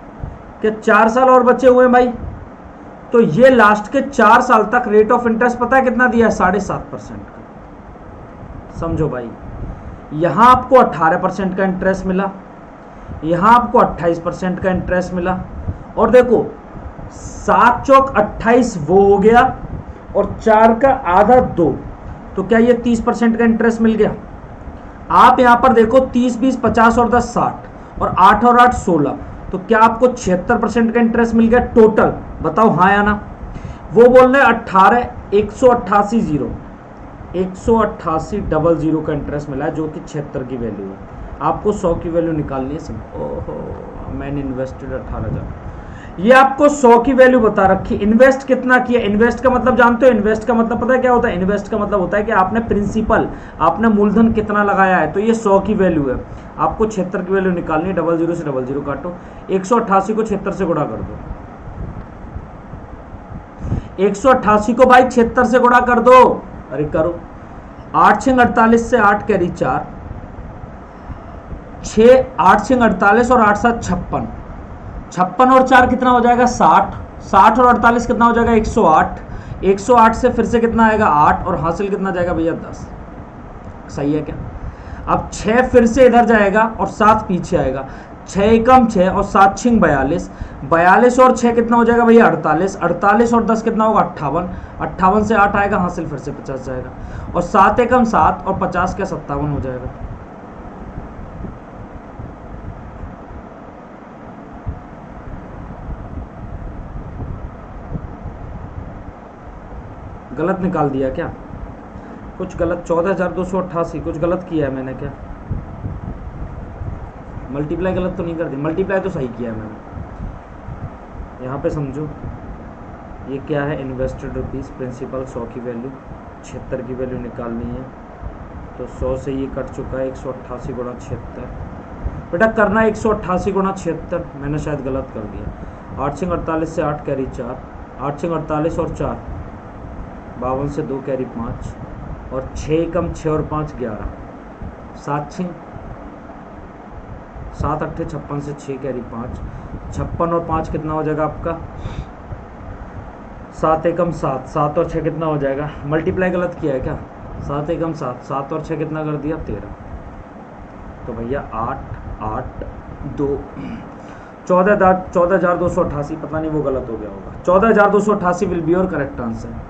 क्या 4 साल और बचे हुए हैं भाई? तो ये लास्ट के 4 साल तक रेट ऑफ इंटरेस्ट पता है कितना दिया है? 7.5% का। समझो भाई, यहां आपको 18% का इंटरेस्ट मिला, यहां आपको 28% का इंटरेस्ट मिला, और देखो 7 चौक 28 वो हो गया, और 4 का आधा 2, तो क्या ये 30% का इंटरेस्ट मिल गया? आप यहां पर देखो 30, 20, 50 और 10 60, और 8 और 8 16, तो क्या आपको 76% का इंटरेस्ट मिल गया टोटल? बताओ हाँ या ना। वो बोल रहे 18 188 0 188 का इंटरेस्ट मिला है, जो कि 76 की वैल्यू है। आपको 100 की वैल्यू निकालनी है। ओहो, मैंने इन्वेस्टेड 18,000, ये आपको 100 की वैल्यू बता रखी। इन्वेस्ट कितना किया? इन्वेस्ट का मतलब जानते हो? इन्वेस्ट का मतलब पता है क्या होता है? इन्वेस्ट का मतलब होता है कि आपने प्रिंसिपल, आपने मूलधन कितना लगाया है। तो ये 100 की वैल्यू है, आपको 76 की वैल्यू निकालनी है। 00 से 00 काटो, 188 को 76 से गुणा कर दो। 188 को भाई 76 से गुणा कर दो। अरे करो, 8 6 48 से 8 कैरी 4, 6 8 6 48 और 8 7 56, 56 और 4 कितना हो जाएगा? 60, 60 और 48 कितना हो जाएगा? 108, 108 से फिर से कितना आएगा? 8, और हासिल कितना जाएगा भैया? 10। सही है क्या? अब 6 फिर से इधर जाएगा और 7 पीछे आएगा, 6 एकम 6 और 7 छिंग 42, 42 और 6 कितना हो जाएगा भैया? 48, 48 और 10 कितना होगा? 58, 58 से 8 आएगा, हासिल फिर से 50 जाएगा, और 7 एकम 7 और 50 का 57 हो जाएगा। गलत निकाल दिया क्या? कुछ गलत, 14,288, कुछ गलत किया है मैंने क्या? मल्टीप्लाई गलत तो नहीं कर दी? मल्टीप्लाई तो सही किया है मैंने। यहाँ पे समझो, ये क्या है? इन्वेस्टेड रुपीज़, प्रिंसिपल 100 की वैल्यू, 76 की वैल्यू निकालनी है। तो 100 से ये कट चुका है, 188 गुणा 76। बेटा करना है 188 गुणा 76, मैंने शायद गलत कर दिया। 8 6 48 से 8 कैरी 4, 8 6 48 और 4 52 से 2 कैरी 5, और 6 कम 6 और 5 11, 7 6 7 8 56 से 6 कैरी 5, 56 और 5 कितना हो जाएगा आपका? 7 एकम 7, 7 और 6 कितना हो जाएगा? मल्टीप्लाई गलत किया है क्या? 7 एकम 7, 7 और 6 कितना कर दिया? 13। तो भैया 8 8 2 14,288, पता नहीं वो गलत हो गया होगा। 14,288 will be your correct answer.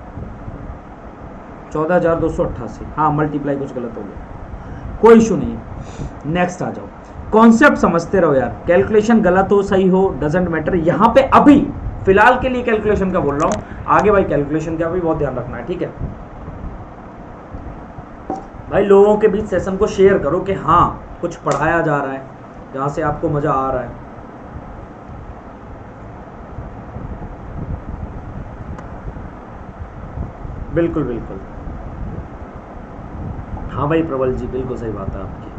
14,288, हाँ मल्टीप्लाई कुछ गलत हो गया, कोई इशू नहीं। नेक्स्ट आ जाओ, कॉन्सेप्ट समझते रहो यार। कैलकुलेशन गलत हो सही हो डजेंट मैटर। यहाँ पे अभी फिलहाल के लिए कैलकुलेशन का बोल रहा हूँ, आगे भाई कैलकुलेशन का भी बहुत ध्यान रखना है, ठीक है भाई। लोगों के बीच सेशन को शेयर करो कि हाँ कुछ पढ़ाया जा रहा है, जहाँ से आपको मजा आ रहा है। बिल्कुल बिल्कुल, हाँ भाई प्रबल जी, बिल्कुल सही बात है आपकी।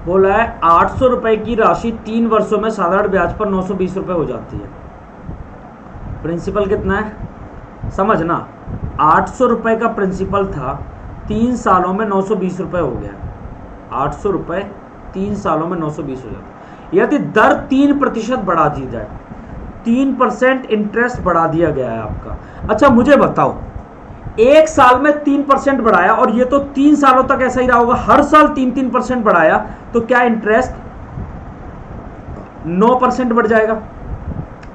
बोला है 800 रुपए की राशि 3 वर्षों में साधारण ब्याज पर 920 रुपए हो जाती है। प्रिंसिपल कितना है समझना, 800 रुपए का प्रिंसिपल था, 3 सालों में 920 रुपए हो गया। 800 रुपए 3 सालों में 920 हो जाता। यदि दर 3% बढ़ा दी जाए, 3% इंटरेस्ट बढ़ा दिया गया है आपका। अच्छा मुझे बताओ, एक साल में 3% बढ़ाया और ये तो 3 सालों तक ऐसा ही रहा होगा, हर साल 3-3% बढ़ाया, तो क्या इंटरेस्ट 9% बढ़ जाएगा।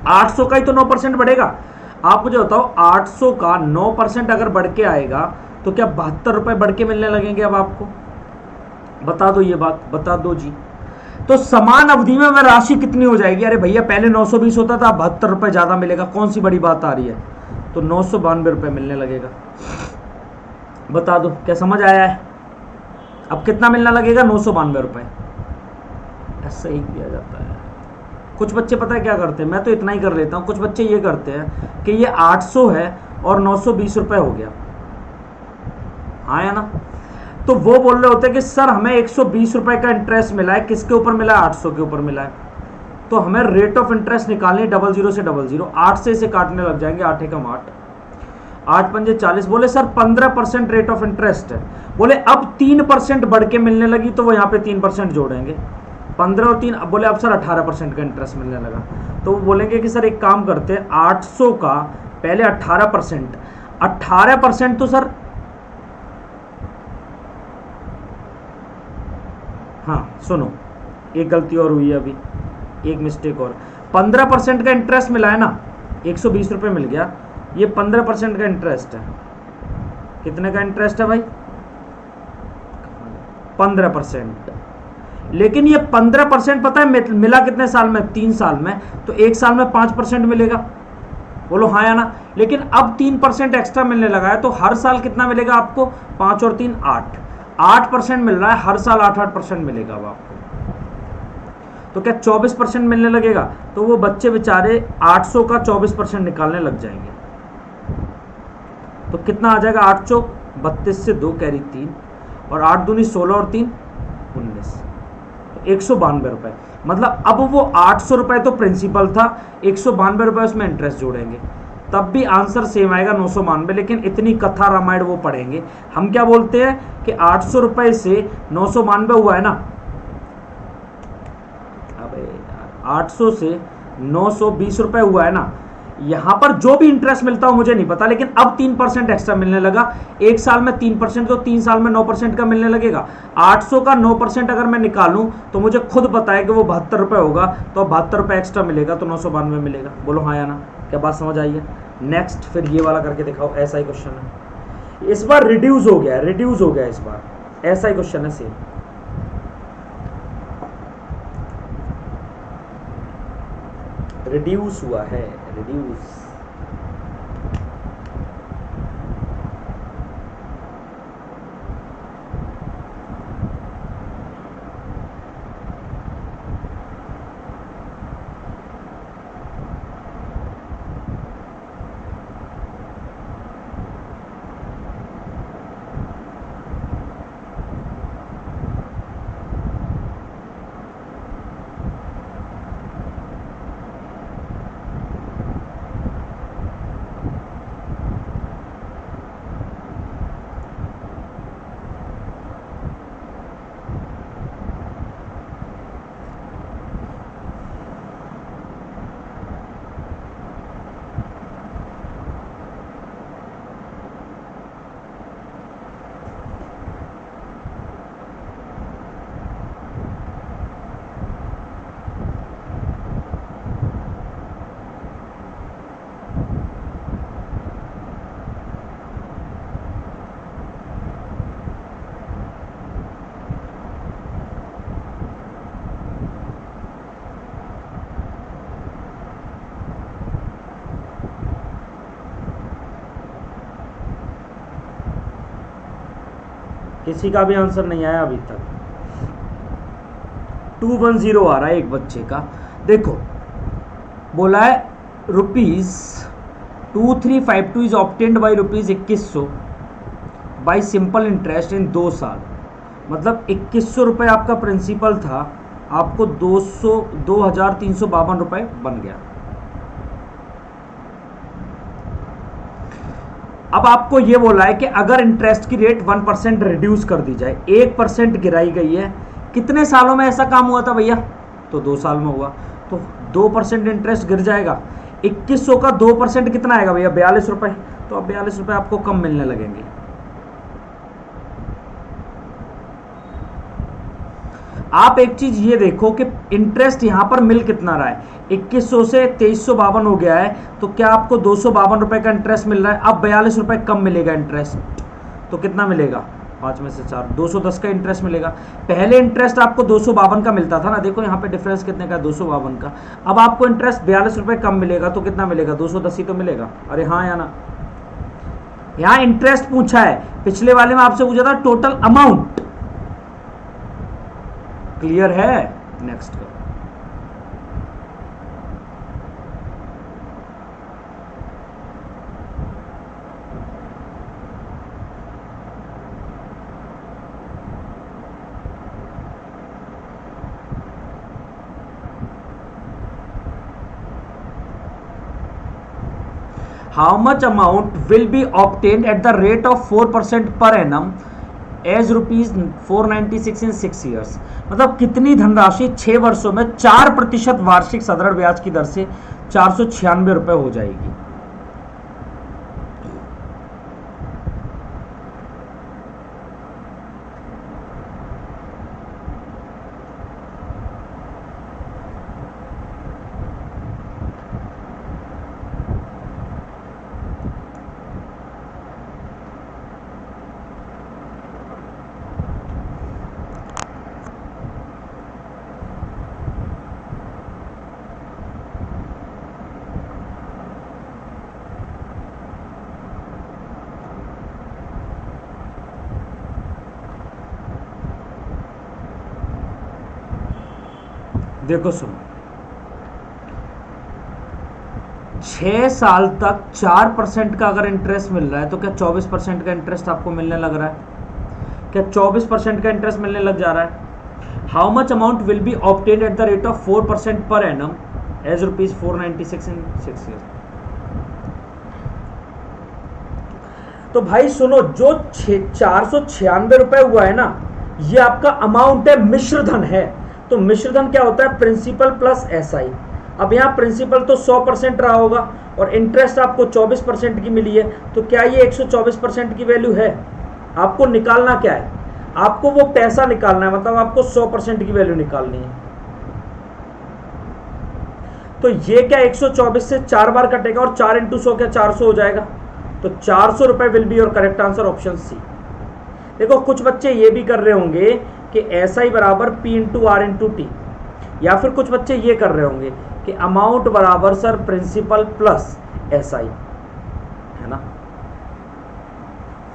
800 का ही तो 9% बढ़ेगा। आप मुझे बताओ 800 का 9% अगर बढ़ के आएगा तो क्या 72 रुपए बढ़ के मिलने लगेंगे अब आपको? बता दो, ये बात बता दो जी। तो समान अवधि में राशि कितनी हो जाएगी? अरे भैया पहले 920 होता था, 72 रुपए ज्यादा मिलेगा, कौन सी बड़ी बात आ रही है? तो 992 रुपए मिलने लगेगा। बता दो, क्या समझ आया है? अब कितना मिलने लगेगा? 992 रुपए। ऐसा ही किया जाता है। कुछ बच्चे पता है क्या करते हैं, मैं तो इतना ही कर लेता हूं, कुछ बच्चे ये करते हैं कि ये 800 है और 920 रुपए हो गया, हाँ या ना? तो वो बोल रहे होते हैं कि सर हमें 120 रुपए का इंटरेस्ट मिला है, किसके ऊपर मिला है? 800 के ऊपर मिला है। तो हमें रेट ऑफ इंटरेस्ट निकालनी, 00 से 00, 8 से इसे काटने लग जाएंगे, 8 एकम 8, 8 पंजे 40। बोले सर 15% रेट ऑफ इंटरेस्ट है। बोले अब 3% बढ़ के मिलने लगी, तो वो यहाँ पे 3% जोड़ेंगे, 15 और 3। अब बोले अब सर 18% का इंटरेस्ट मिलने लगा, तो वो बोलेंगे कि सर एक काम करते हैं, 800 का पहले 18%, 18% तो सर, हाँ सुनो, एक गलती और हुई है अभी, एक मिस्टेक और, 15% का इंटरेस्ट मिला है ना, 120 रुपए मिल गया, ये 15% का इंटरेस्ट है। कितने का इंटरेस्ट है भाई? 15%। लेकिन ये 15% पता है मिला कितने साल में? 3 साल में। तो एक साल में 5% मिलेगा, बोलो हाँ या ना? लेकिन अब 3% एक्स्ट्रा मिलने लगा है, तो हर साल कितना मिलेगा आपको? 5 और 3 8, 8% मिल रहा है, हर साल 8-8% मिलेगा अब आपको। तो क्या 24% मिलने लगेगा? तो वो बच्चे बेचारे 800 का 24% निकालने लग जाएंगे। तो कितना आ जाएगा? 8 चौक 32 से 2 कैरी 3, और 8 दूनी 16 और 3 19, 192 रुपए। मतलब अब वो 800 रुपए तो प्रिंसिपल था, 192 रुपए उसमें इंटरेस्ट जोड़ेंगे, तब भी आंसर सेम आएगा 992। लेकिन इतनी कथा रामायण वो पढ़ेंगे। हम क्या बोलते हैं कि 800 रुपए से 992 हुआ है ना, अबे 800 से 920 रुपए हुआ है ना, यहां पर जो भी इंटरेस्ट मिलता हो मुझे नहीं पता, लेकिन अब 3% एक्स्ट्रा मिलने लगा। एक साल में 3%, तो 3 साल में 9% का मिलने लगेगा। 800 का 9% अगर मैं निकालूं तो मुझे खुद पता है कि वो 72 रुपए होगा, तो 72 रुपए एक्स्ट्रा मिलेगा, तो 992 मिलेगा। बोलो हाँ या ना? क्या बात समझ आई है? नेक्स्ट फिर ये वाला करके दिखाओ, ऐसा ही क्वेश्चन है, इस बार रिड्यूस हो गया, रिड्यूस हो गया इस बार, ऐसा ही क्वेश्चन है सेम। रिड्यूस हुआ है, रिड्यूस। किसी का भी आंसर नहीं आया अभी तक। 210 आ रहा है एक बच्चे का। देखो बोला है ₹2352 is obtained by ₹2100 by simple interest in 2 साल। मतलब 2100 रुपये आपका प्रिंसिपल था, आपको 2352 रुपये बन गया। अब आपको ये बोला है कि अगर इंटरेस्ट की रेट 1% रिड्यूस कर दी जाए, 1% गिराई गई है, कितने सालों में ऐसा काम हुआ था भैया? तो 2 साल में हुआ, तो 2% इंटरेस्ट गिर जाएगा। 2100 का 2% कितना आएगा भैया? 42 रुपये। तो तो अब 42 रुपये आपको कम मिलने लगेंगे। आप एक चीज ये देखो कि इंटरेस्ट यहां पर मिल कितना रहा है, 2100 से 2352 हो गया है, तो क्या आपको 252 रुपए का इंटरेस्ट मिल रहा है। अब 42 रुपए कम मिलेगा इंटरेस्ट, तो कितना मिलेगा, 5 में से 4, 210 का इंटरेस्ट मिलेगा। पहले इंटरेस्ट आपको 252 का मिलता था ना, देखो यहाँ पे डिफरेंस कितने का, 252 का। अब आपको इंटरेस्ट 42 रुपए कम मिलेगा, तो कितना मिलेगा, 210 ही तो मिलेगा। अरे हाँ या ना, यहाँ इंटरेस्ट पूछा है, पिछले वाले में आपसे पूछा था टोटल अमाउंट। क्लियर है, नेक्स्ट करो। How much amount will be obtained at the rate of 4% per annum as rupees 496 in 6 years? मतलब कितनी धनराशि 6 वर्षों में 4% वार्षिक साधारण ब्याज की दर से 496 रुपए हो जाएगी। देखो सुनो, 6 साल तक 4% का अगर इंटरेस्ट मिल रहा है, तो क्या 24% का इंटरेस्ट आपको मिलने लग रहा है, क्या 24% का इंटरेस्ट मिलने लग जा रहा है। How much amount will be obtained at the rate of 4% per annum as rupees 496 in 6 years. तो भाई सुनो, जो 496 रुपए हुआ है ना, ये आपका अमाउंट है, मिश्रधन है। तो मिश्रधन क्या होता है, प्रिंसिपल प्लस एसआई। अब यहाँ प्रिंसिपल तो 100% रहा होगा और इंटरेस्ट आपको 24% की मिली है, तो क्या ये 124% की वैल्यू है। आपको निकालना क्या है, आपको वो पैसा निकालना है, मतलब आपको 100% की वैल्यू निकालनी है। तो ये क्या 124 से 4 बार कटेगा और 4 इंटू 100 क्या 400 हो जाएगा। तो 400 रुपए will be your correct answer, option C. देखो कुछ बच्चे ये भी कर रहे होंगे कि एसआई बराबर P into R into T, या फिर कुछ बच्चे ये कर रहे होंगे कि अमाउंट बराबर सर प्रिंसिपल प्लस एसआई, है ना।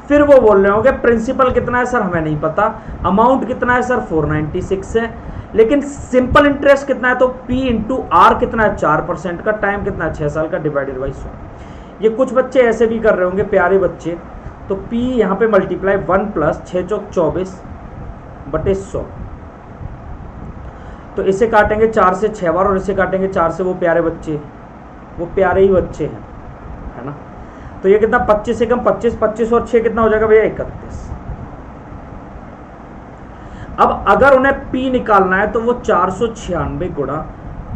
फिर वो बोल रहे होंगे प्रिंसिपल कितना है सर हमें नहीं पता, अमाउंट कितना है सर 496 है, लेकिन सिंपल इंटरेस्ट कितना है, तो पी इंटू आर कितना है 4% का, टाइम कितना है 6 साल का, डिवाइडेड बाई 100। ये कुछ बच्चे ऐसे भी कर रहे होंगे, प्यारे बच्चे। तो P यहाँ पे मल्टीप्लाई 1 प्लस 6 चौक 24 बटे 100, तो इसे काटेंगे 4 से 6 बार और इसे काटेंगे 4 से, वो प्यारे बच्चे, वो प्यारे ही बच्चे हैं, है ना। तो ये कितना 25 से कम 25, 25 और 6 कितना हो जाएगा भैया 31। अब अगर उन्हें P निकालना है तो वो 496 गुणा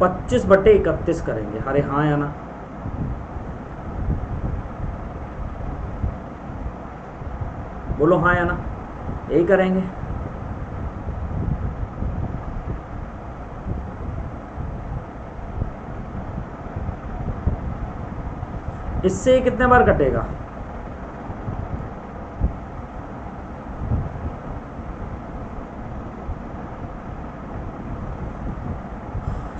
25 बटे 31 करेंगे। अरे हाँ या ना, बोलो हाँ या ना, यही करेंगे। इससे कितने बार कटेगा,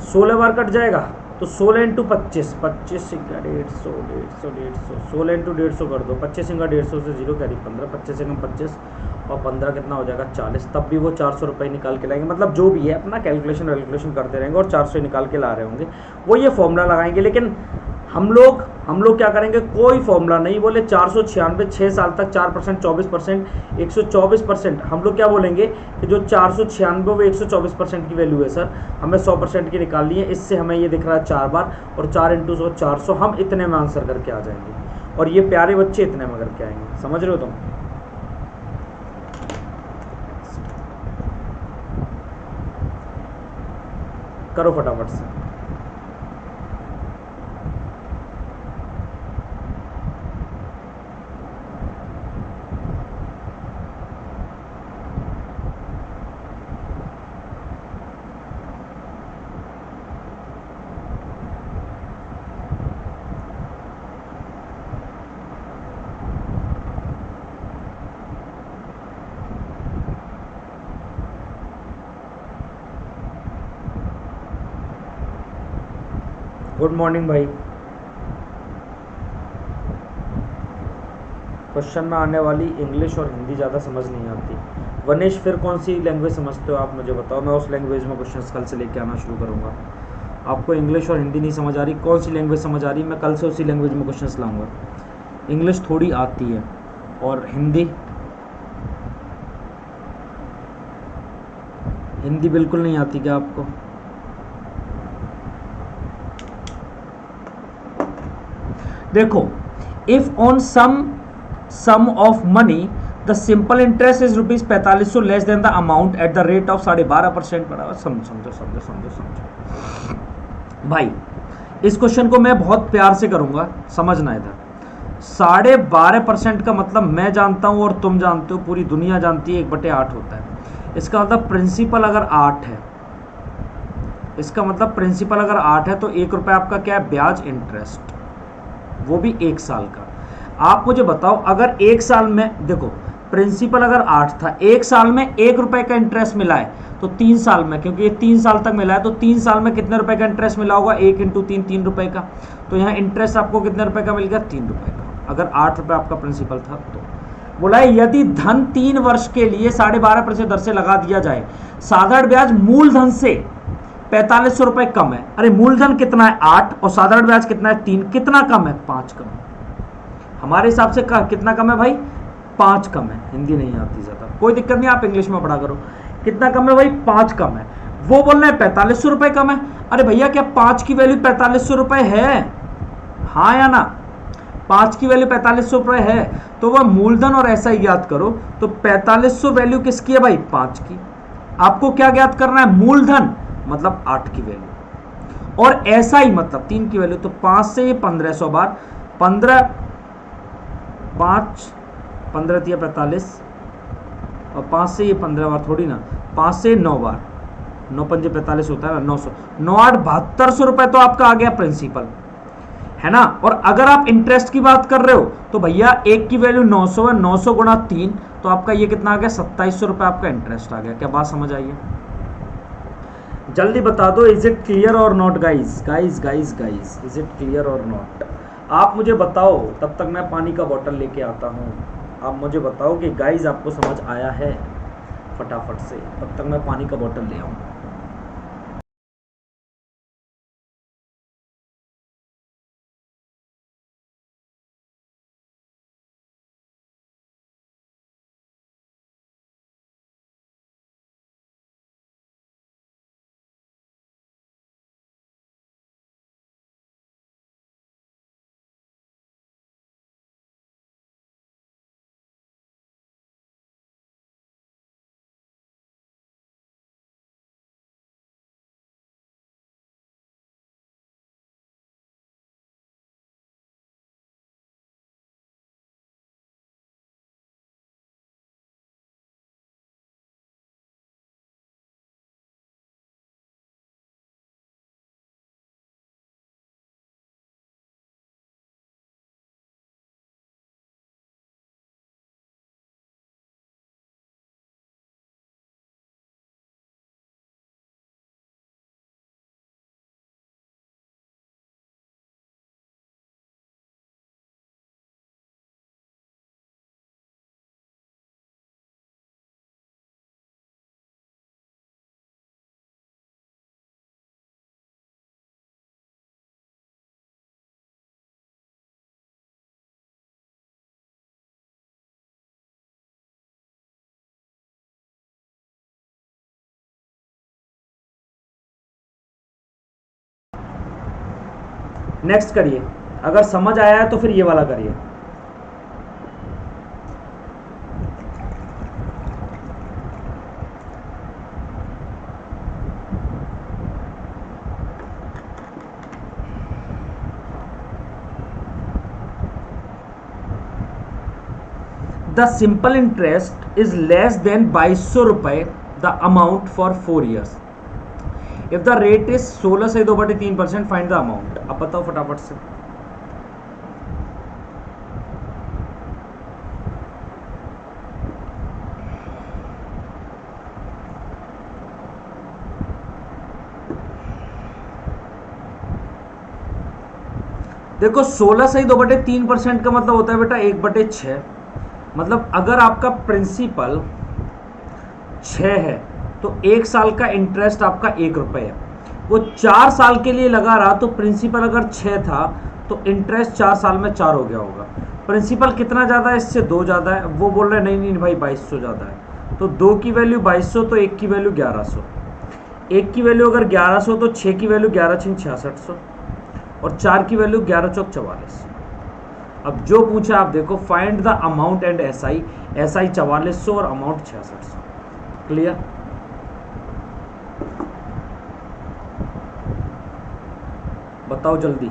सोलह बार कट जाएगा। तो 16 इंटू 25, 25 सिंगा 150, 150, 150, 16 इंटू 150 कर दो, 25 सिंगा 150 से 0 कैरी 15, 25 से कम 25 और 15 कितना हो जाएगा 40। तब भी वो 400 रुपये निकाल के लाएंगे, मतलब जो भी है अपना कैलकुलेशन करते रहेंगे और 400 निकाल के ला रहे होंगे, वो ये फॉर्मूला लगाएंगे। लेकिन हम लोग क्या करेंगे, कोई फॉर्मूला नहीं, बोले 496 6 साल तक 4%, 24%, 124%। हम लोग क्या बोलेंगे कि जो 496 वो 124% की वैल्यू है सर, हमें 100% की निकालनी है। इससे हमें ये दिख रहा है 4 बार और 4 इंटू 100 400, हम इतने में आंसर करके आ जाएंगे और ये प्यारे बच्चे इतने में करके आएंगे। समझ रहे हो तुम। करो फटाफट से। गुड मॉर्निंग भाई। क्वेश्चन में आने वाली इंग्लिश और हिंदी ज़्यादा समझ नहीं आती। वनेश फिर कौन सी लैंग्वेज समझते हो आप मुझे बताओ, मैं उस लैंग्वेज में क्वेश्चंस कल से लेके आना शुरू करूँगा। आपको इंग्लिश और हिंदी नहीं समझ आ रही, कौन सी लैंग्वेज समझ आ रही, मैं कल से उसी लैंग्वेज में क्वेश्चंस लाऊंगा। इंग्लिश थोड़ी आती है और हिंदी बिल्कुल नहीं आती क्या आपको? देखो, if on sum of money the simple interest is ₹4500 less than the amount at the rate of 12.5% बराबर। समझो भाई, इस क्वेश्चन को मैं बहुत प्यार से करूंगा, समझना इधर। 12.5% का मतलब मैं जानता हूं और तुम जानते हो, पूरी दुनिया जानती है 1/8 होता है। इसका मतलब प्रिंसिपल अगर 8 है, इसका मतलब प्रिंसिपल अगर 8 है तो ₹1 आपका क्या है? ब्याज, इंटरेस्ट, वो भी 1 साल का। आप मुझे बताओ, अगर 1 साल में, देखो प्रिंसिपल अगर 8 था, 1 साल में ₹1 का इंटरेस्ट मिला है, तो 3 साल में, क्योंकि ये 3 साल तक मिला है, तो 3 साल में कितने रुपए का इंटरेस्ट मिला होगा? 1 × 3 ₹3 का। तो यहाँ इंटरेस्ट आपको कितने रुपए का मिल गया? ₹3 का, अगर ₹8 आपका प्रिंसिपल था तो। बोला है यदि धन 3 वर्ष के लिए 12.5% दर से लगा दिया जाए, साधारण ब्याज मूलधन से ₹4500 कम है। अरे मूलधन कितना है? 8, और साधारण ब्याज कितना है? 3। कितना कम है? 5 कम है। हमारे हिसाब से कितना कम है भाई? 5 कम है। हिंदी नहीं आती ज्यादा, कोई दिक्कत नहीं, आप इंग्लिश में पढ़ा करो। कितना कम है भाई? 5 कम है। वो बोल रहे हैं ₹4500 कम है। अरे भैया, क्या 5 की वैल्यू ₹4500 है? हाँ या ना? 5 की वैल्यू ₹4500 है, तो वह मूलधन और ऐसा ही ज्ञात करो। तो 4500 वैल्यू किसकी है भाई? 5 की। आपको क्या ज्ञात करना है? मूलधन, मतलब 8 की वैल्यू, और ऐसा ही मतलब 3 की वैल्यू। तो 5 से ये 1500 बार, 15 5 15 दिया 45, और 5 से ये 15 बार थोड़ी ना, 5 से 9 बार, 9 पंजे 45 होता है ना, 900, 9 8 ₹7200 तो आपका आ गया प्रिंसिपल, है ना। और अगर आप इंटरेस्ट की बात कर रहे हो तो भैया 1 की वैल्यू 900 है, 900 गुणा 3, तो आपका ये कितना आ गया? ₹2700 आपका इंटरेस्ट आ गया। क्या बात समझ आई है? जल्दी बता दो, इज इट क्लियर और not guys? Guys, is it clear और नॉट? आप मुझे बताओ, तब तक मैं पानी का बोतल लेके आता हूँ। आप मुझे बताओ कि गाइज आपको समझ आया है फटाफट से, तब तक मैं पानी का बोतल ले आऊँ। नेक्स्ट करिए, अगर समझ आया है तो फिर ये वाला करिए। The simple interest is less than ₹2200 the amount for 4 years। If the rate is 16 से 2/3%, फाइंड द अमाउंट। अब बताओ फटाफट से। देखो 16 सही 2/3% का मतलब होता है बेटा 1/6। मतलब अगर आपका प्रिंसिपल 6 है तो 1 साल का इंटरेस्ट आपका 1 रुपये है। वो 4 साल के लिए लगा रहा तो प्रिंसिपल अगर 6 था तो इंटरेस्ट 4 साल में 4 हो गया होगा। प्रिंसिपल कितना ज़्यादा है, इससे 2 ज़्यादा है। वो बोल रहे नहीं नहीं भाई 2200 ज़्यादा है, तो 2 की वैल्यू 2200 तो 1 की वैल्यू 1100। 1 की वैल्यू अगर 1100 तो 6 की वैल्यू 11×6 6600 और 4 की वैल्यू 11×4 44। अब जो पूछा आप देखो, find the amount and SI. SI 4400 और अमाउंट 6600। क्लियर? बताओ जल्दी।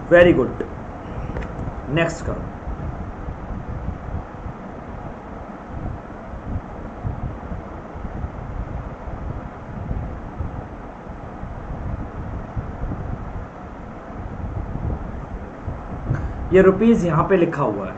वेरी गुड, नेक्स्ट करो। ये रुपीज यहां पे लिखा हुआ है।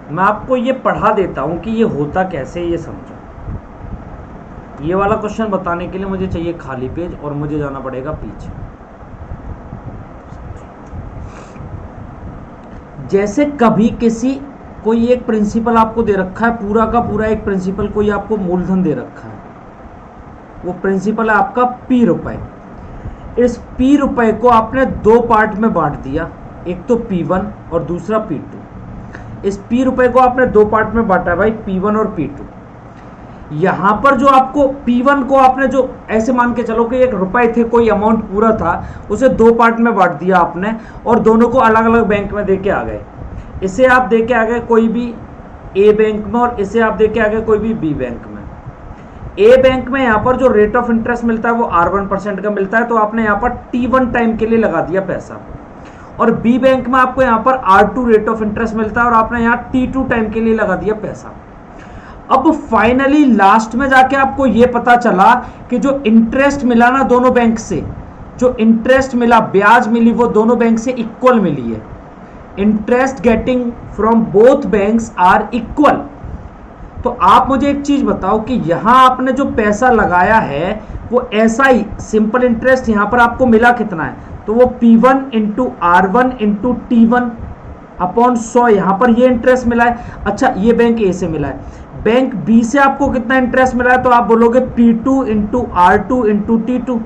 मैं आपको ये पढ़ा देता हूं कि ये होता कैसे, ये समझो। ये वाला क्वेश्चन बताने के लिए मुझे चाहिए खाली पेज और मुझे जाना पड़ेगा पीछे। जैसे कभी किसी कोई एक प्रिंसिपल आपको दे रखा है, पूरा का पूरा एक प्रिंसिपल, कोई आपको मूलधन दे रखा है। वो प्रिंसिपल है आपका P रुपए। इस P रुपए को आपने 2 पार्ट में बांट दिया, एक तो P1 और दूसरा P2। इस P रुपए को आपने 2 पार्ट में बांटा है भाई, P1 और P2। यहां पर जो आपको P1 को आपने जो ऐसे मान के चलो कि 1 रुपए थे, कोई अमाउंट पूरा था, उसे 2 पार्ट में बांट दिया आपने और दोनों को अलग अलग बैंक में देके आ गए। इसे आप देके आ गए कोई भी A बैंक में और इसे आप देके आ गए कोई भी B बैंक में। A बैंक में यहाँ पर जो रेट ऑफ इंटरेस्ट मिलता है वो R1% का मिलता है, तो आपने यहाँ पर T1 टाइम के लिए लगा दिया पैसा। और B बैंक में आपको यहाँ पर R2 रेट ऑफ इंटरेस्ट मिलता है और आपने यहाँ T2 टाइम के लिए लगा दिया पैसा। अब फाइनली लास्ट में जाके आपको ये पता चला कि जो इंटरेस्ट मिला ना दोनों बैंक से, जो इंटरेस्ट मिला, ब्याज मिली, वो दोनों बैंक से इक्वल मिली है। Interest getting from both banks are equal. तो आप मुझे एक चीज बताओ कि यहां आपने जो पैसा लगाया है वो ऐसा ही सिंपल इंटरेस्ट यहां पर आपको मिला कितना है, तो वो P1 into R1 into T1 upon 100 यहां पर ये इंटरेस्ट मिला है। अच्छा, ये बैंक ए से मिला है। बैंक बी से आपको कितना इंटरेस्ट मिला है, तो आप बोलोगे P2 into R2 into T2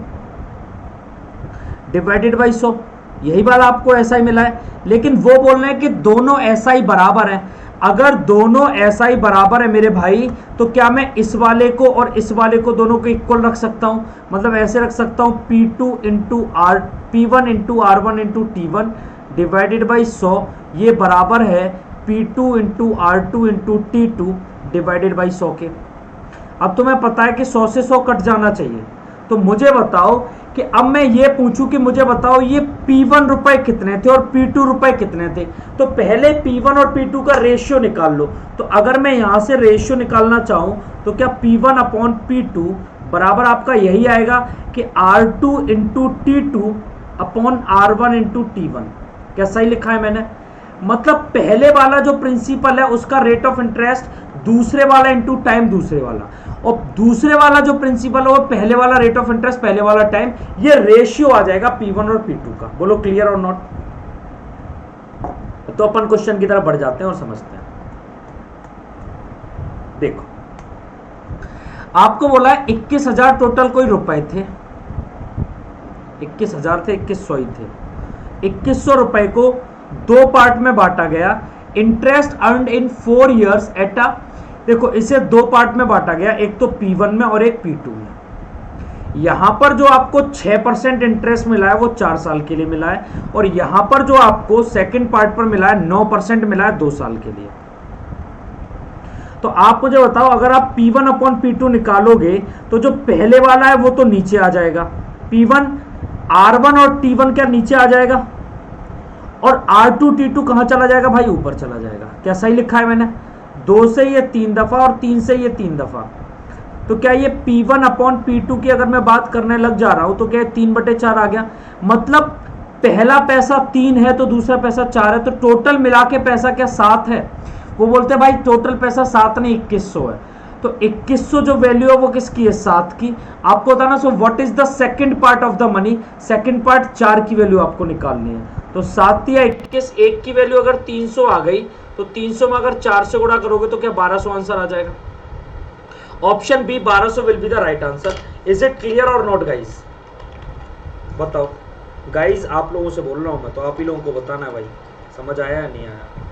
divided by 100। यही बात आपको ऐसा ही मिला है। लेकिन वो बोल रहे हैं कि दोनों ऐसा ही बराबर है। अगर दोनों ऐसा ही बराबर है मेरे भाई, तो क्या मैं इस वाले को और इस वाले को दोनों को इक्वल रख सकता हूं? मतलब ऐसे रख सकता हूं P2 into P1 into R1 into T1 divided by 100, ये बराबर है P2 into R2 into T2 divided by 100 के। अब तुम्हें पता है कि 100 से 100 कट जाना चाहिए। तो मुझे बताओ कि अब मैं ये पूछूं कि मुझे बताओ ये P1 रुपए कितने थे और P2 रुपए कितने थे, तो पहले P1 और P2 का रेशियो निकाल लो। तो अगर मैं यहां से रेशियो निकालना चाहूं तो क्या P1 अपॉन P2 बराबर आपका यही आएगा कि R2 into T2 upon R1 into T1। क्या सही लिखा है मैंने? मतलब पहले वाला जो प्रिंसिपल है उसका रेट ऑफ इंटरेस्ट दूसरे वाला इंटू टाइम दूसरे वाला, और दूसरे वाला जो प्रिंसिपल है वो पहले वाला रेट ऑफ इंटरेस्ट पहले वाला टाइम, ये रेशियो आ जाएगा P1 और P2 का। बोलो क्लियर और नॉट? तो अपन क्वेश्चन की तरफ बढ़ जाते हैं और समझते हैं। देखो, आपको बोला है 21,000 टोटल कोई रुपए थे, 21,000 थे, 2100 ही थे। 2100 रुपए को 2 पार्ट में बांटा गया। Interest earned in 4 years at a, देखो इसे 2 पार्ट में बांटा गया, एक तो P1 में और एक P2 में। यहां पर जो आपको 6% इंटरेस्ट मिला है वो 4 साल के लिए मिला है, और यहां पर जो आपको सेकंड पार्ट पर मिला है 9% मिला है 2 साल के लिए। तो आप मुझे बताओ, अगर आप P1 अपॉन P2 निकालोगे तो जो पहले वाला है वो तो नीचे आ जाएगा, P1 R1 और T1 क्या नीचे आ जाएगा, और R2 T2 कहां चला जाएगा भाई? ऊपर चला जाएगा। क्या सही लिखा है मैंने? 2 से ये 3 दफा और 3 से ये 3 दफा। तो क्या ये P1 अपॉन P2 की अगर मैं बात करने लग जा रहा हूं तो क्या 3/4 आ गया। मतलब पहला पैसा 3 है तो दूसरा पैसा 4 है, तो टोटल मिला के पैसा क्या 7 है। वो बोलते हैं भाई टोटल पैसा 7 नहीं 2100 है। तो 2100 जो वैल्यू है वो किसकी है, 7 की। आपको बताना so what is the second part of the money, second part 4 की वैल्यू आपको निकालनी है। तो 7 या 21, एक की वैल्यू अगर 300 आ गई तो 300 में अगर 4 से गुणा करोगे तो क्या 1200 आंसर आ जाएगा। Option B 1200 will be the right answer. Is it clear और नॉट गाइस, बताओ गाइस। आप लोगों से बोल रहा हूं मैं, तो आप ही लोगों को बताना है भाई, समझ आया या नहीं आया।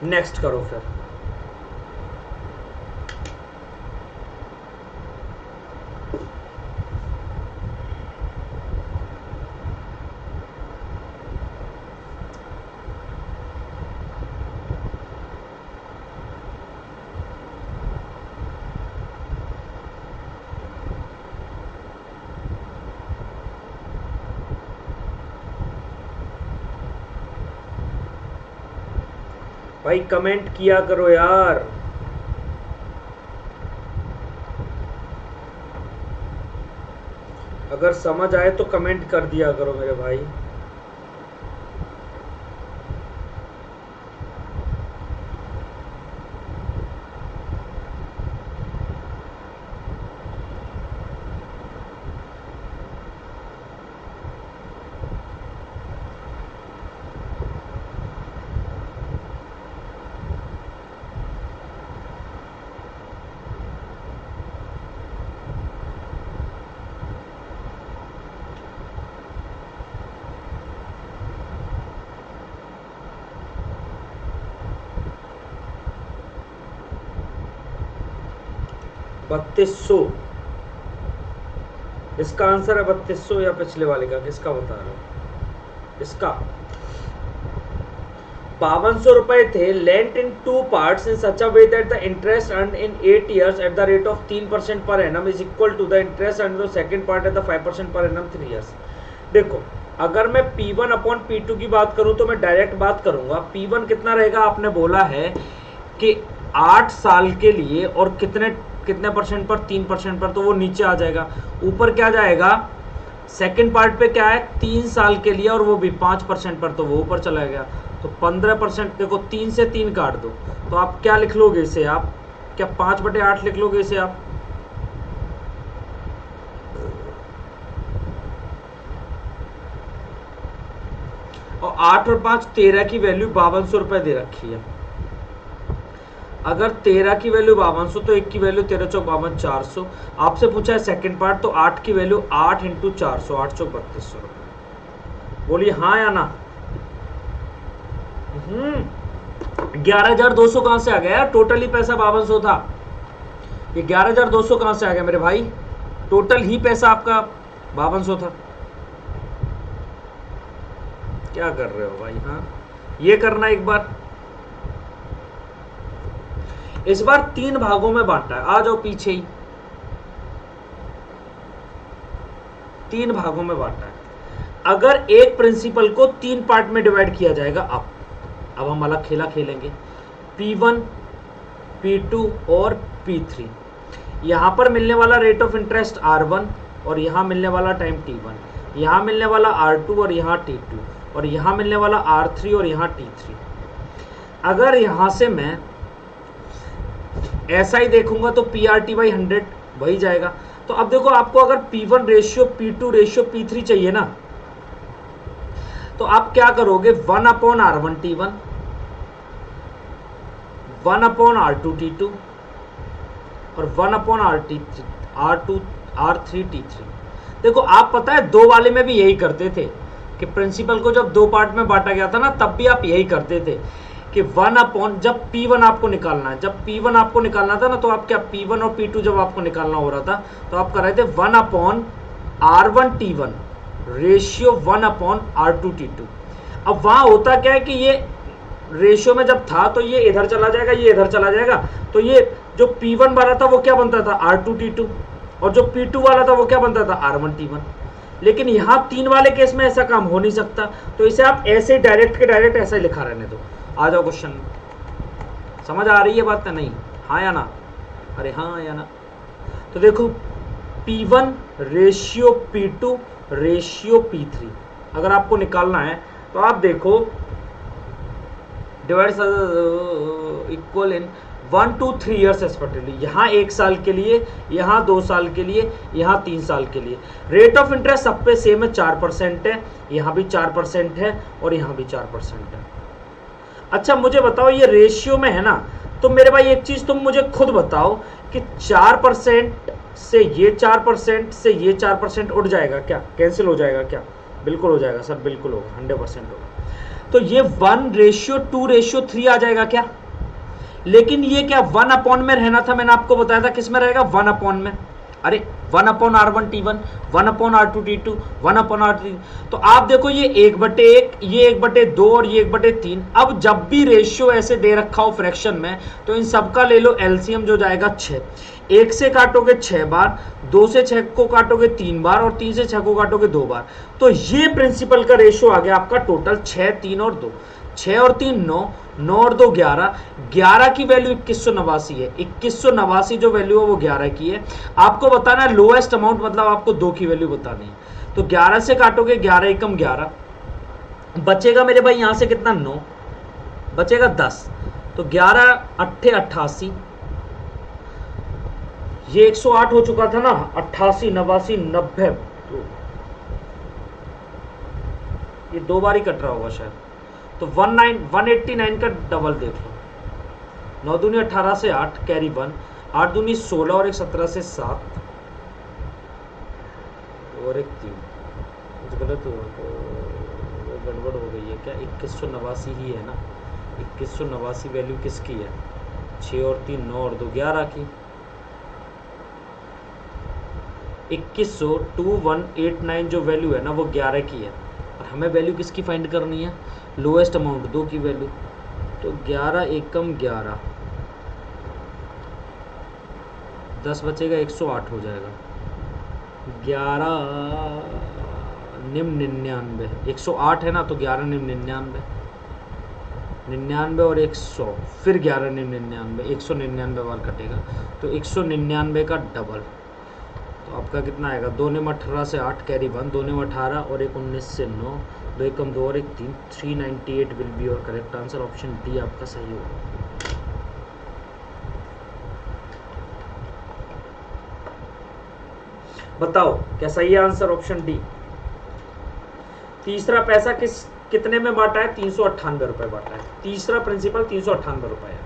नेक्स्ट करो फिर। भाई कमेंट किया करो यार। अगर समझ आए तो कमेंट कर दिया करो मेरे भाई। बत्तीसो, इसका आंसर है 3200 या पिछले वाले का, किसका बता रहे हो। इसका 5200 रुपए थे, lent in 2 parts in such a way that the interest earn in 8 years at the rate of 3% per annum is equal to the interest earn the second part at the 5% per annum 3 years। देखो अगर मैं P1 upon P2 की बात करूं तो मैं direct बात करूंगा। P1 कितना रहेगा, आपने बोला है कि 8 साल के लिए, और कितने परसेंट पर, 3% पर, तो वो नीचे आ जाएगा। ऊपर क्या जाएगा, सेकंड पार्ट पे क्या है 3 साल के लिए और वो भी 5% पर, तो वो ऊपर चला गया। तो 15%, देखो 3 से 3 काट दो तो आप क्या लिख लोगे इसे, आप क्या 5/8 लिख लोगे इसे आप। और 8 और 5 13 की वैल्यू 5200 रुपए दे रखी है। अगर 13 की वैल्यू 5200 तो 1 की वैल्यू 13 चौक 52 400। आपसे पूछा है सेकंड पार्ट, तो 8 की वैल्यू 8 इंटू 400, 8 चौक 3200 रुपए। बोलिए हाँ या ना। 11,200 कहां से आ गया यार, टोटल ही पैसा 5200 था। ये 11,200 कहां से आ गया मेरे भाई, टोटल ही पैसा आपका 5200 था। क्या कर रहे हो भाई। हाँ ये करना एक बार। इस बार 3 भागों में बांटा है, आ जाओ पीछे ही। 3 भागों में बांटा है। अगर एक प्रिंसिपल को 3 पार्ट में डिवाइड किया जाएगा, अब हम अलग खेला खेलेंगे। P1, P2 और P3। यहां पर मिलने वाला रेट ऑफ इंटरेस्ट R1 और यहां मिलने वाला टाइम T1, यहां मिलने वाला R2 और यहां T2, और यहां मिलने वाला R3 और यहां T3। अगर यहां से मैं ऐसा ही देखूंगा तो PRT/100 वही जाएगा। तो अब देखो आपको अगर P1 ratio, P2 ratio, P3 चाहिए ना, तो आप क्या करोगे, 1/R1 T1, 1/R2 T2 और 1/R3T3। देखो आप पता है 2 वाले में भी यही करते थे कि प्रिंसिपल को जब 2 पार्ट में बांटा गया था ना, तब भी आप यही करते थे कि 1 जब P1 आपको निकालना है, जब P1 आपको निकालना था ना, तो आप क्या P1 और P2 जब आपको निकालना हो रहा था तो आप कर रहे थे 1/R1T1 रेशियो 1/R2T2। अब वहां होता क्या है कि ये रेशियो में जब था तो ये इधर चला जाएगा, ये इधर चला जाएगा, तो ये जो P1 वाला था वो क्या बनता था R2T2, और जो P2 वाला था वो क्या बनता था R1T1। लेकिन यहाँ 3 वाले केस में ऐसा काम हो नहीं सकता, तो इसे आप ऐसे डायरेक्ट के डायरेक्ट ऐसा ही लिखा रहने दो। आ जाओ क्वेश्चन में, समझ आ रही है बात? नहीं? हाँ या ना? अरे हाँ या ना? तो देखो P1 ratio P2 ratio P3 अगर आपको निकालना है तो आप देखो divide equal in 1 to 3 years respectively. यहाँ 1 साल के लिए, यहाँ 2 साल के लिए, यहाँ 3 साल के लिए। रेट ऑफ इंटरेस्ट सब पे सेम है, 4% है, यहाँ भी 4% है और यहाँ भी 4% है। अच्छा मुझे बताओ ये रेशियो में है ना, तो मेरे भाई एक चीज तुम मुझे खुद बताओ कि 4% से ये 4% से ये 4% उठ जाएगा क्या, कैंसिल हो जाएगा क्या? बिल्कुल हो जाएगा सर, बिल्कुल होगा, 100% होगा। तो ये 1:2:3 आ जाएगा क्या? लेकिन ये क्या 1 में रहना था, मैंने आपको बताया था किस में रहेगा, 1 में। अरे 1/R1T1, 1/R2T2, 1/R3। तो आप देखो ये 1/1, ये 1/2 और ये 1/3। अब जब भी रेशियो ऐसे दे रखा हो फ्रैक्शन में, तो इन सबका ले लो एलसीएम जो जाएगा 6। 1 से काटोगे 6 बार, 2 से 6 को काटोगे 3 बार और 3 से 6 को काटोगे 2 बार। तो ये प्रिंसिपल का रेशियो आ गया आपका टोटल 6, 3 और 2। 6 और 3 9, 9 और 2 11। 11 की वैल्यू 2189 है। 2189 जो वैल्यू है वो 11 की है। आपको बताना है लोएस्ट अमाउंट, मतलब आपको 2 की वैल्यू बतानी है। तो 11 से काटोगे 11 एकम 11, बचेगा मेरे भाई यहां से कितना, 9 बचेगा 10। तो 11 8 88, ये 108 हो चुका था ना, 88 89 90, तो ये 2 बार ही कट रहा होगा शायद। तो 189 का डबल देख लो, 9 दूनी 18 से 8 कैरी 1, 8 दूनी 16 और 1 17 से 7 और 1 3। कुछ गलत हुआ तो गड़बड़ हो गई है क्या? 2189 ही है ना? 2189 वैल्यू किसकी है? 6 और 3 9 और 2 11 की। 2189 जो वैल्यू है ना वो 11 की है, और हमें वैल्यू किसकी फाइंड करनी है? लोएस्ट अमाउंट 2 की वैल्यू। तो 11 एकम 11, 10 बचेगा, 108 हो जाएगा। 11 निम्न 99, 108 है ना, तो 11 निम्न 99, 99 और 100, फिर 11 निम्न 99, 199 बार कटेगा। तो 199 का डबल, तो आपका कितना आएगा? 2 निम 18 से 8 कैरी 1, 2 निम 18 और 1 19 से 9, 2 एकम 2 और 1 3, 398 will be your correct answer. Option D आपका सही होगा। बताओ क्या सही है आंसर? Option D. तीसरा पैसा कितने में बांटा है? 398 रुपए बांटा है। तीसरा प्रिंसिपल 398 रुपए है।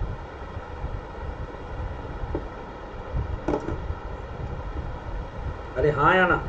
अरे हाँ या ना?